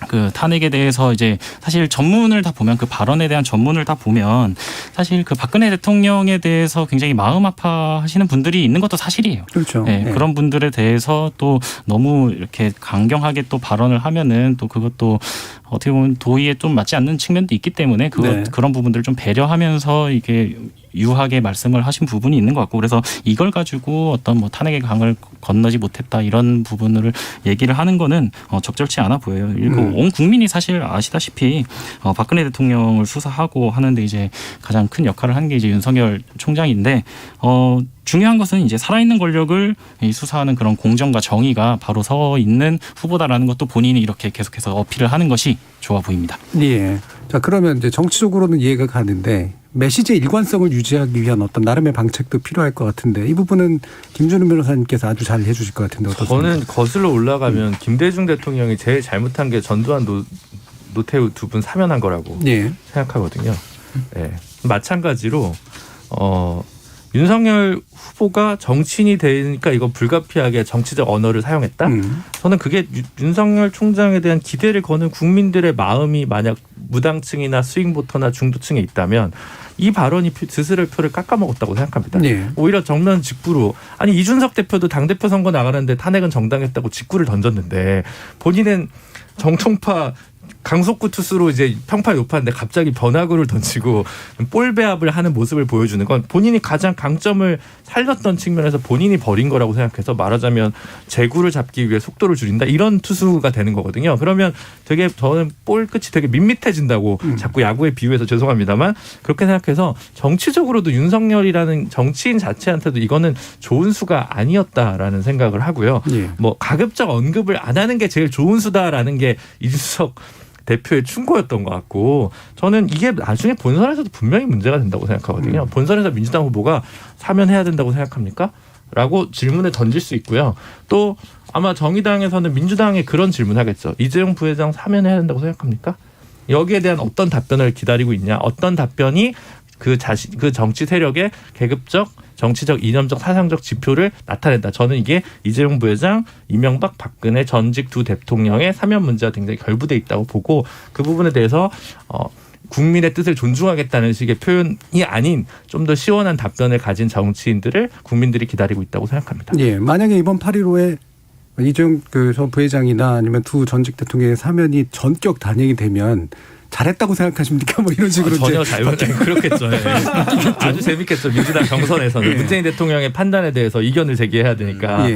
그 탄핵에 대해서 이제 사실 전문을 다 보면 그 발언에 대한 전문을 다 보면 사실 그 박근혜 대통령에 대해서 굉장히 마음 아파하시는 분들이 있는 것도 사실이에요. 그렇죠. 네, 예. 그런 분들에 대해서 또 너무 이렇게 강경하게 또 발언을 하면은 또 그것도 어떻게 보면 도의에 좀 맞지 않는 측면도 있기 때문에 네. 그런 부분들을 좀 배려하면서 이게 유하게 말씀을 하신 부분이 있는 것 같고 그래서 이걸 가지고 어떤 뭐 탄핵의 강을 건너지 못했다 이런 부분을 얘기를 하는 거는 적절치 않아 보여요. 그리고 온 국민이 사실 아시다시피 박근혜 대통령을 수사하고 하는데 이제 가장 큰 역할을 한 게 이제 윤석열 총장인데 중요한 것은 이제 살아있는 권력을 수사하는 그런 공정과 정의가 바로 서 있는 후보다라는 것도 본인이 이렇게 계속해서 어필을 하는 것이 좋아 보입니다. 예. 자, 그러면 이제 정치적으로는 이해가 가는데 메시지의 일관성을 유지하기 위한 어떤 나름의 방책도 필요할 것 같은데 이 부분은 김준우 변호사님께서 아주 잘 해주실 것 같은데 어떻습니까? 저는 거슬러 올라가면 김대중 대통령이 제일 잘못한 게 전두환 노태우 두 분 사면한 거라고 예. 생각하거든요. 네. 마찬가지로 윤석열 후보가 정치인이 되니까 이거 불가피하게 정치적 언어를 사용했다. 저는 그게 윤석열 총장에 대한 기대를 거는 국민들의 마음이 만약 무당층이나 스윙보터나 중도층에 있다면 이 발언이 스스로의 표를 깎아먹었다고 생각합니다. 네. 오히려 정면 직구로 아니 이준석 대표도 당대표 선거 나가는데 탄핵은 정당했다고 직구를 던졌는데 본인은 정통파 강속구 투수로 이제 평판이 높았는데 갑자기 변화구를 던지고 볼 배합을 하는 모습을 보여주는 건 본인이 가장 강점을 살렸던 측면에서 본인이 버린 거라고 생각해서 말하자면 제구를 잡기 위해 속도를 줄인다 이런 투수가 되는 거거든요. 그러면 되게 저는 볼 끝이 되게 밋밋해진다고 자꾸 야구에 비유해서 죄송합니다만 그렇게 생각해서 정치적으로도 윤석열이라는 정치인 자체한테도 이거는 좋은 수가 아니었다라는 생각을 하고요. 예. 뭐 가급적 언급을 안 하는 게 제일 좋은 수다라는 게 이준석 대표의 충고였던 것 같고 저는 이게 나중에 본선에서도 분명히 문제가 된다고 생각하거든요. 본선에서 민주당 후보가 사면해야 된다고 생각합니까? 라고 질문을 던질 수 있고요. 또 아마 정의당에서는 민주당에 그런 질문하겠죠. 이재용 부회장 사면해야 된다고 생각합니까? 여기에 대한 어떤 답변을 기다리고 있냐. 어떤 답변이 그 정치 세력의 계급적, 정치적, 이념적, 사상적 지표를 나타낸다. 저는 이게 이재용 부회장, 이명박, 박근혜 전직 두 대통령의 사면 문제와 굉장히 결부돼 있다고 보고 그 부분에 대해서 국민의 뜻을 존중하겠다는 식의 표현이 아닌 좀 더 시원한 답변을 가진 정치인들을 국민들이 기다리고 있다고 생각합니다. 예. 만약에 이번 8.15에 이재용 전 부회장이나 아니면 두 전직 대통령의 사면이 전격 단행이 되면 잘했다고 생각하십니까? 뭐 이런 식으로 전혀 그렇겠죠. 네. 아주 재밌겠죠. 민주당 경선에서는 문재인 대통령의 판단에 대해서 이견을 제기해야 되니까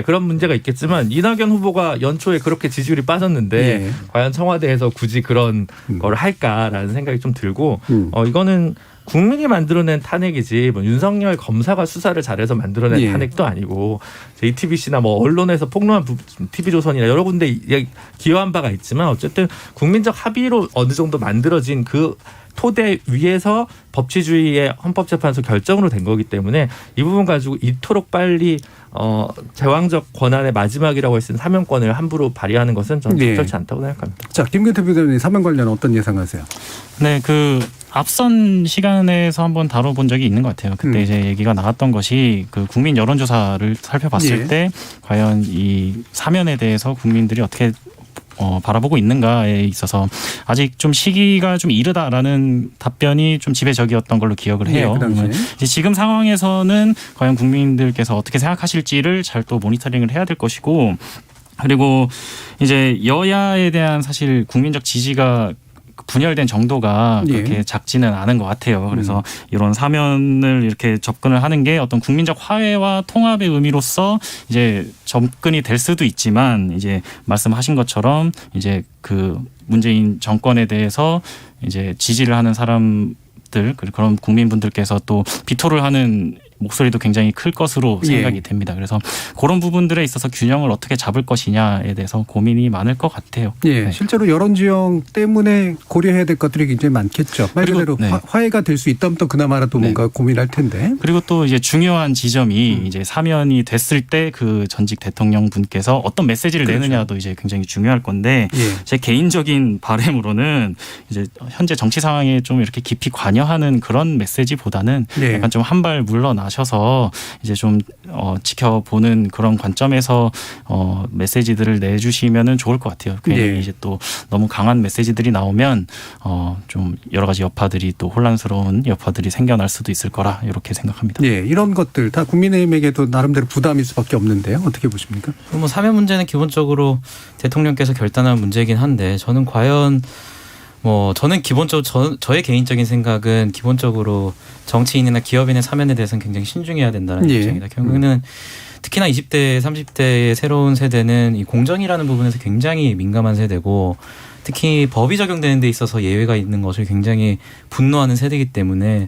그런 문제가 있겠지만 이낙연 후보가 연초에 그렇게 지지율이 빠졌는데 과연 청와대에서 굳이 그런 걸 할까라는 생각이 좀 들고 이거는 국민이 만들어낸 탄핵이지 뭐 윤석열 검사가 수사를 잘해서 만들어낸 탄핵도 아니고 JTBC나 뭐 언론에서 폭로한 TV조선이나 여러 군데 기여한 바가 있지만 어쨌든 국민적 합의로 어느 정도 만들어진 그 토대 위에서 법치주의의 헌법재판소 결정으로 된 거기 때문에 이 부분 가지고 이토록 빨리 제왕적 권한의 마지막이라고 했을 사면권을 함부로 발휘하는 것은 저는 적절치 않다고 생각합니다. 자, 김근태 부대표님 사면 관련 어떤 예상하세요? 네, 앞선 시간에서 한번 다뤄본 적이 있는 것 같아요. 그때 이제 얘기가 나왔던 것이 그 국민 여론조사를 살펴봤을 때 과연 이 사면에 대해서 국민들이 어떻게 바라보고 있는가에 있어서 아직 좀 시기가 좀 이르다라는 답변이 좀 지배적이었던 걸로 기억을 해요. 이제 지금 상황에서는 과연 국민들께서 어떻게 생각하실지를 잘 또 모니터링을 해야 될 것이고 그리고 이제 여야에 대한 사실 국민적 지지가 분열된 정도가 그렇게 작지는 않은 것 같아요. 그래서 이런 사면을 이렇게 접근을 하는 게 어떤 국민적 화해와 통합의 의미로서 이제 접근이 될 수도 있지만 이제 말씀하신 것처럼 이제 그 문재인 정권에 대해서 이제 지지를 하는 사람들 그런 국민분들께서 또 비토를 하는 목소리도 굉장히 클 것으로 생각이 됩니다. 그래서 그런 부분들에 있어서 균형을 어떻게 잡을 것이냐에 대해서 고민이 많을 것 같아요. 예, 실제로 여론 지형 때문에 고려해야 될 것들이 굉장히 많겠죠. 말 그대로 화해가 될 수 있다면 또 그나마라도 뭔가 고민할 텐데. 그리고 또 이제 중요한 지점이 이제 사면이 됐을 때 그 전직 대통령 분께서 어떤 메시지를 내느냐도 이제 굉장히 중요할 건데 제 개인적인 바람으로는 이제 현재 정치 상황에 좀 이렇게 깊이 관여하는 그런 메시지보다는 약간 좀 한 발 물러나셔서 이제 좀 지켜보는 그런 관점에서 메시지들을 내주시면은 좋을 것 같아요. 괜히 이제 또 너무 강한 메시지들이 나오면 좀 여러 가지 여파들이 또 혼란스러운 여파들이 생겨날 수도 있을 거라 이렇게 생각합니다. 예, 이런 것들 다 국민의힘에게도 나름대로 부담일 수밖에 없는데요. 어떻게 보십니까? 뭐 사면 문제는 기본적으로 대통령께서 결단한 문제이긴 한데 저는 과연 저는 기본적으로 저의 개인적인 생각은 기본적으로 정치인이나 기업인의 사면에 대해서는 굉장히 신중해야 된다는 입장입니다. 결국에는 특히나 20대, 30대의 새로운 세대는 이 공정이라는 부분에서 굉장히 민감한 세대고 특히 법이 적용되는 데 있어서 예외가 있는 것을 굉장히 분노하는 세대이기 때문에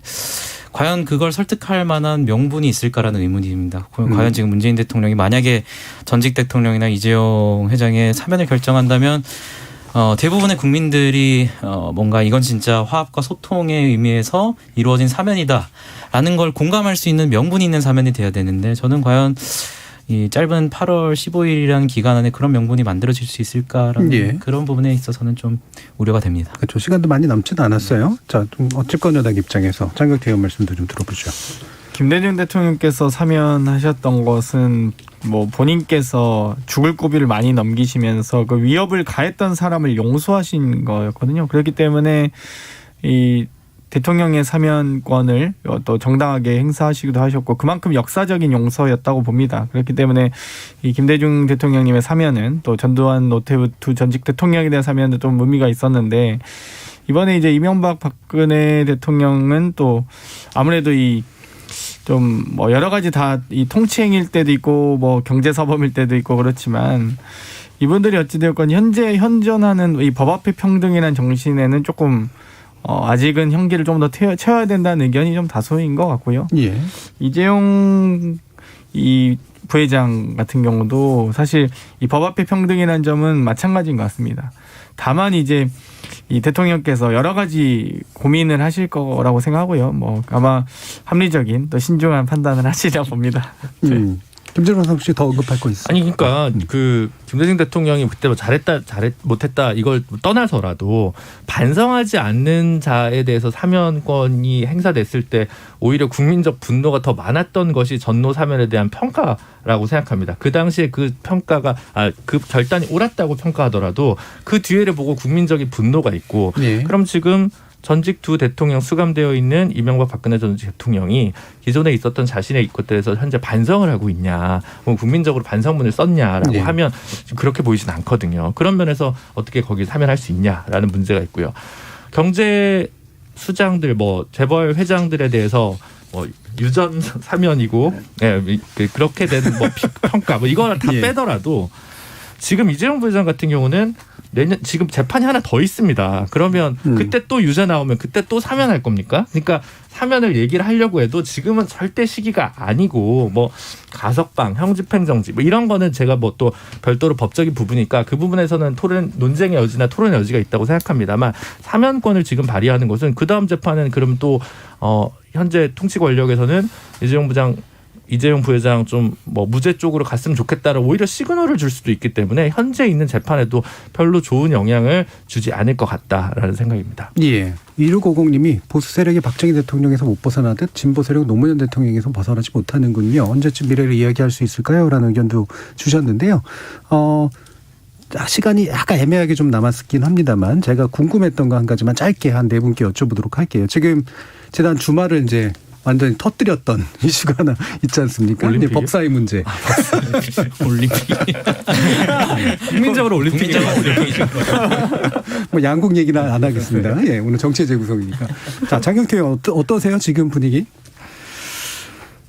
과연 그걸 설득할 만한 명분이 있을까라는 의문입니다. 과연 지금 문재인 대통령이 만약에 전직 대통령이나 이재용 회장의 사면을 결정한다면 대부분의 국민들이 뭔가 이건 진짜 화합과 소통의 의미에서 이루어진 사면이다라는 걸 공감할 수 있는 명분이 있는 사면이 돼야 되는데 저는 과연 이 짧은 8월 15일이라는 기간 안에 그런 명분이 만들어질 수 있을까라는 그런 부분에 있어서는 좀 우려가 됩니다. 그렇죠. 시간도 많이 남지도 않았어요. 자, 좀 어쨌건 여당 입장에서 장경태 의원 말씀도 좀 들어보죠. 김대중 대통령께서 사면하셨던 것은 본인께서 죽을 고비를 많이 넘기시면서 그 위협을 가했던 사람을 용서하신 거였거든요. 그렇기 때문에 이 대통령의 사면권을 또 정당하게 행사하시기도 하셨고 그만큼 역사적인 용서였다고 봅니다. 그렇기 때문에 이 김대중 대통령님의 사면은 또 전두환, 노태우 두 전직 대통령에 대한 사면도 좀 의미가 있었는데 이번에 이제 이명박 박근혜 대통령은 또 아무래도 좀 여러 가지 다 이 통치행위일 때도 있고 경제사범일 때도 있고 그렇지만 이분들이 어찌되었건 현재 현존하는 이 법 앞에 평등이라는 정신에는 조금 아직은 형기를 좀 더 채워야 된다는 의견이 좀 다수인 것 같고요. 이재용 이 부회장 같은 경우도 사실 이 법 앞에 평등이라는 점은 마찬가지인 것 같습니다. 다만 이제 이 대통령께서 여러 가지 고민을 하실 거라고 생각하고요. 아마 합리적인 또 신중한 판단을 하시려 봅니다. 김준호 선수 혹시 더 언급할 거 있어요? 아니 그러니까 그 김대중 대통령이 그때 잘했다 못했다 이걸 떠나서라도 반성하지 않는 자에 대해서 사면권이 행사됐을 때 오히려 국민적 분노가 더 많았던 것이 전노 사면에 대한 평가라고 생각합니다. 그 당시에 그 평가가 그 결단이 옳았다고 평가하더라도 그 뒤에를 보고 국민적인 분노가 있고 그럼 지금 전직 두 대통령 수감되어 있는 이명박 박근혜 전직 대통령이 기존에 있었던 자신의 것들에서 현재 반성을 하고 있냐, 국민적으로 반성문을 썼냐라고 하면 그렇게 보이진 않거든요. 그런 면에서 어떻게 거기에 사면할 수 있냐라는 문제가 있고요. 경제 수장들 재벌 회장들에 대해서 유전 사면이고 그렇게 된 평가 이거는 다 빼더라도 지금 이재용 부회장 같은 경우는 내년 지금 재판이 하나 더 있습니다. 그러면 그때 또 유죄 나오면 그때 또 사면할 겁니까? 그러니까 사면을 얘기를 하려고 해도 지금은 절대 시기가 아니고 가석방, 형집행정지 이런 거는 제가 또 별도로 법적인 부분이니까 그 부분에서는 논쟁의 여지나 토론의 여지가 있다고 생각합니다만 사면권을 지금 발휘하는 것은 그 다음 재판은 그럼 또 현재 통치 권력에서는 이재용 부회장 좀 무죄 쪽으로 갔으면 좋겠다라 오히려 시그널을 줄 수도 있기 때문에 현재 있는 재판에도 별로 좋은 영향을 주지 않을 것 같다라는 생각입니다. 2650님이 보수 세력이 박정희 대통령에서 못 벗어나듯 진보 세력 노무현 대통령에서 벗어나지 못하는군요. 언제쯤 미래를 이야기할 수 있을까요? 라는 의견도 주셨는데요. 시간이 약간 애매하게 좀 남았긴 합니다만 제가 궁금했던 거 한 가지만 짧게 한 네 분께 여쭤보도록 할게요. 지금 지난 주말을 이제 완전히 터뜨렸던 이슈가 하나 있지 않습니까? 법사위 문제. 올림픽. 국민적으로 올림픽이죠. 양국 얘기는 안 하겠습니다. 오늘 정치의 재구성이니까. 자, 장경태 의원 어떠세요? 지금 분위기?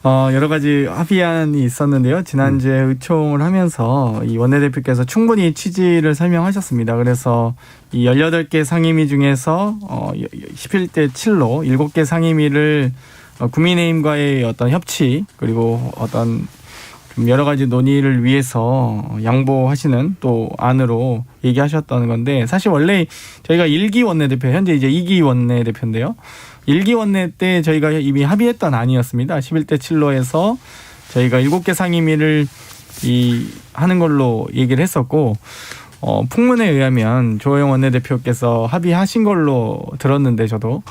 여러 가지 합의안이 있었는데요. 지난주에 의총을 하면서 이 원내대표께서 충분히 취지를 설명하셨습니다. 그래서 이 18개 상임위 중에서 11대 7로 7개 상임위를 국민의힘과의 어떤 협치 그리고 어떤 좀 여러 가지 논의를 위해서 양보하시는 또 안으로 얘기하셨던 건데 사실 원래 저희가 1기 원내대표 현재 이제 2기 원내대표인데요. 1기 원내 때 저희가 이미 합의했던 안이었습니다. 11대 7로 해서 저희가 7개 상임위를 하는 걸로 얘기를 했었고 풍문에 의하면 조호영 원내대표께서 합의하신 걸로 들었는데 저도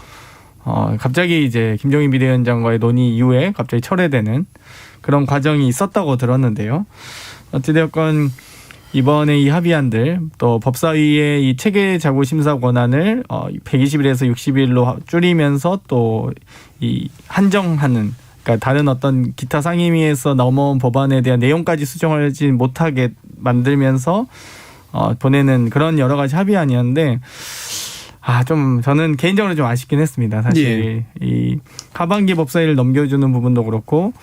갑자기 이제 김종인 비대위원장과의 논의 이후에 갑자기 철회되는 그런 과정이 있었다고 들었는데요. 어찌되었건 이번에 이 합의안들 또 법사위의 이 체계 자구 심사 권한을 120일에서 60일로 줄이면서 또 이 한정하는 그러니까 다른 어떤 기타 상임위에서 넘어온 법안에 대한 내용까지 수정하지 못하게 만들면서 보내는 그런 여러 가지 합의안이었는데 좀 저는 개인적으로 좀 아쉽긴 했습니다. 사실 이 하반기 법사위를 넘겨주는 부분도 그렇고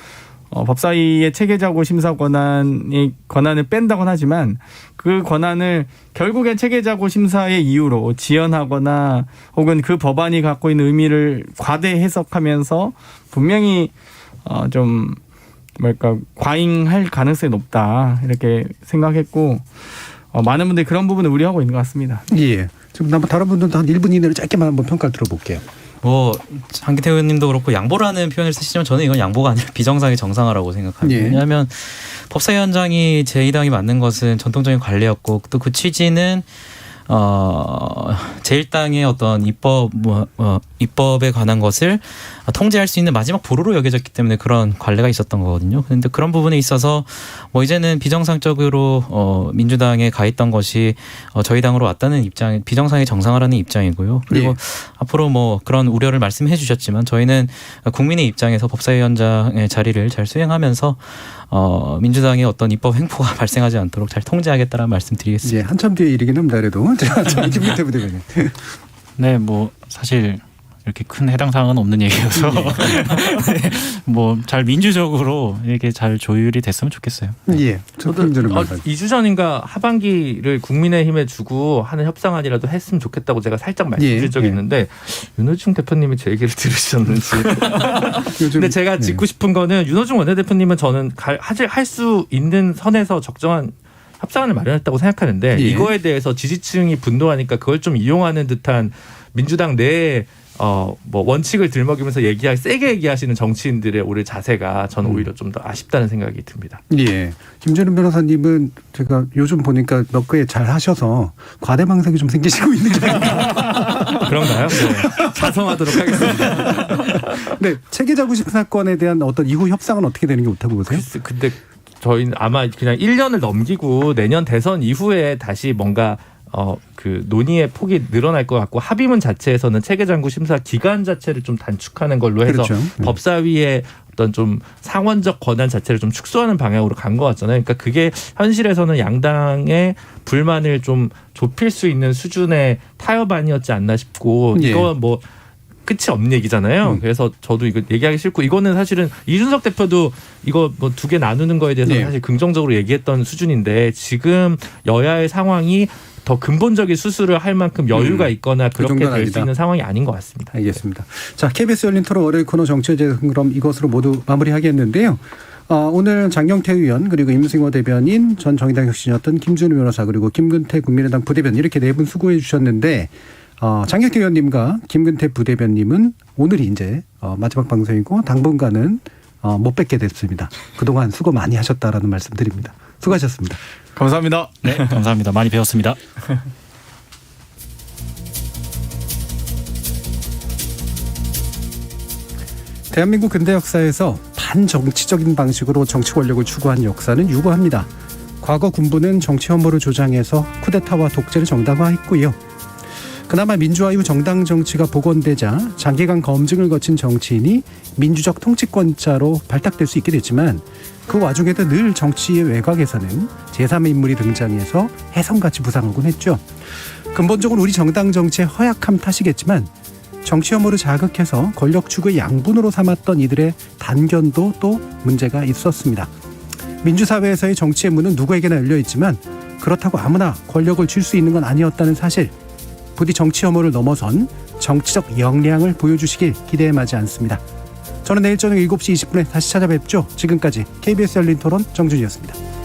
법사위의 체계자구 심사 권한을 뺀다고는 하지만 그 권한을 결국엔 체계자구 심사의 이유로 지연하거나 혹은 그 법안이 갖고 있는 의미를 과대 해석하면서 분명히 좀 과잉할 가능성이 높다 이렇게 생각했고 많은 분들이 그런 부분을 우려하고 있는 것 같습니다. 예. 지금 다른 분들도 한 1분 이내로 짧게만 한번 평가를 들어볼게요. 한기태 의원님도 그렇고 양보라는 표현을 쓰시지만 저는 이건 양보가 아니라 비정상의 정상화라고 생각합니다. 예. 왜냐하면 법사위원장이 제2당이 맡는 것은 전통적인 관례였고 또 그 취지는 제1당의 어떤 입법에 관한 것을 통제할 수 있는 마지막 보루로 여겨졌기 때문에 그런 관례가 있었던 거거든요. 그런데 그런 부분에 있어서 이제는 비정상적으로 민주당에 가 있던 것이 저희 당으로 왔다는 입장, 비정상의 정상화라는 입장이고요. 그리고 앞으로 그런 우려를 말씀해 주셨지만 저희는 국민의 입장에서 법사위원장의 자리를 잘 수행하면서 민주당의 어떤 입법 횡포가 발생하지 않도록 잘 통제하겠다는 말씀드리겠습니다. 예, 한참 뒤에 일이긴 합니다. 그래도 김기태 부대변인. 네, 사실 이렇게 큰 해당 사항은 없는 얘기여서 잘 민주적으로 이게 잘 조율이 됐으면 좋겠어요. 예. 저도 2주 전인가 하반기를 국민의힘에 주고 하는 협상안이라도 했으면 좋겠다고 제가 살짝 말씀드린 적이 있는데 윤호중 대표님이 제 얘기를 들으셨는지. 근데 제가 짚고 싶은 거는 윤호중 원내대표님은 저는 할 수 있는 선에서 적정한 협상안을 마련했다고 생각하는데 이거에 대해서 지지층이 분노하니까 그걸 좀 이용하는 듯한 민주당 내에 원칙을 들먹이면서 세게 얘기하시는 정치인들의 올해 자세가 저는 오히려 좀 더 아쉽다는 생각이 듭니다. 예. 김준우 변호사님은 제가 요즘 보니까 몇 개 잘 하셔서 과대망상이 좀 생기시고 있는 게 아닌가. 그런가요? 네. 자성하도록 하겠습니다. 네. 체계자구 심사권에 대한 어떤 이후 협상은 어떻게 되는 게 좋다고 보세요? 근데 저희는 아마 그냥 1년을 넘기고 내년 대선 이후에 다시 뭔가 그 논의의 폭이 늘어날 것 같고 합의문 자체에서는 체계장구 심사 기간 자체를 좀 단축하는 걸로 해서 그렇죠. 법사위의 어떤 좀 상원적 권한 자체를 좀 축소하는 방향으로 간 것 같잖아요. 그러니까 그게 현실에서는 양당의 불만을 좀 좁힐 수 있는 수준의 타협안이었지 않나 싶고 이거 끝이 없는 얘기잖아요. 그래서 저도 이거 얘기하기 싫고 이거는 사실은 이준석 대표도 이거 2개 나누는 거에 대해서 사실 긍정적으로 얘기했던 수준인데 지금 여야의 상황이 더 근본적인 수술을 할 만큼 여유가 있거나 그렇게 될 수 있는 상황이 아닌 것 같습니다. 알겠습니다. 자, KBS 열린 토론 월요일 코너 정치의 재생 그럼 이것으로 모두 마무리하겠는데요. 오늘 장경태 의원 그리고 임승호 대변인 전 정의당 혁신이었던 김준우 변호사 그리고 김근태 국민의당 부대변인 이렇게 네 분 수고해 주셨는데 장경태 의원님과 김근태 부대변님은 오늘이 이제 마지막 방송이고 당분간은 못 뵙게 됐습니다. 그동안 수고 많이 하셨다라는 말씀 드립니다. 수고하셨습니다. 감사합니다. 네, 감사합니다. 많이 배웠습니다. 대한민국 근대 역사에서 반정치적인 방식으로 정치 권력을 추구한 역사는 유구합니다. 과거 군부는 정치 혐오를 조장해서 쿠데타와 독재를 정당화했고요. 그나마 민주화 이후 정당 정치가 복원되자 장기간 검증을 거친 정치인이 민주적 통치권자로 발탁될 수 있게 됐지만 그 와중에도 늘 정치의 외곽에서는 제3의 인물이 등장해서 혜성같이 부상하곤 했죠. 근본적으로 우리 정당 정치의 허약함 탓이겠지만 정치 혐오를 자극해서 권력 추구의 양분으로 삼았던 이들의 단견도 또 문제가 있었습니다. 민주사회에서의 정치의 문은 누구에게나 열려있지만 그렇다고 아무나 권력을 줄 수 있는 건 아니었다는 사실, 부디 정치 혐오를 넘어선 정치적 역량을 보여주시길 기대에 마지 않습니다. 저는 내일 저녁 7시 20분에 다시 찾아뵙죠. 지금까지 KBS 열린 토론 정준이었습니다.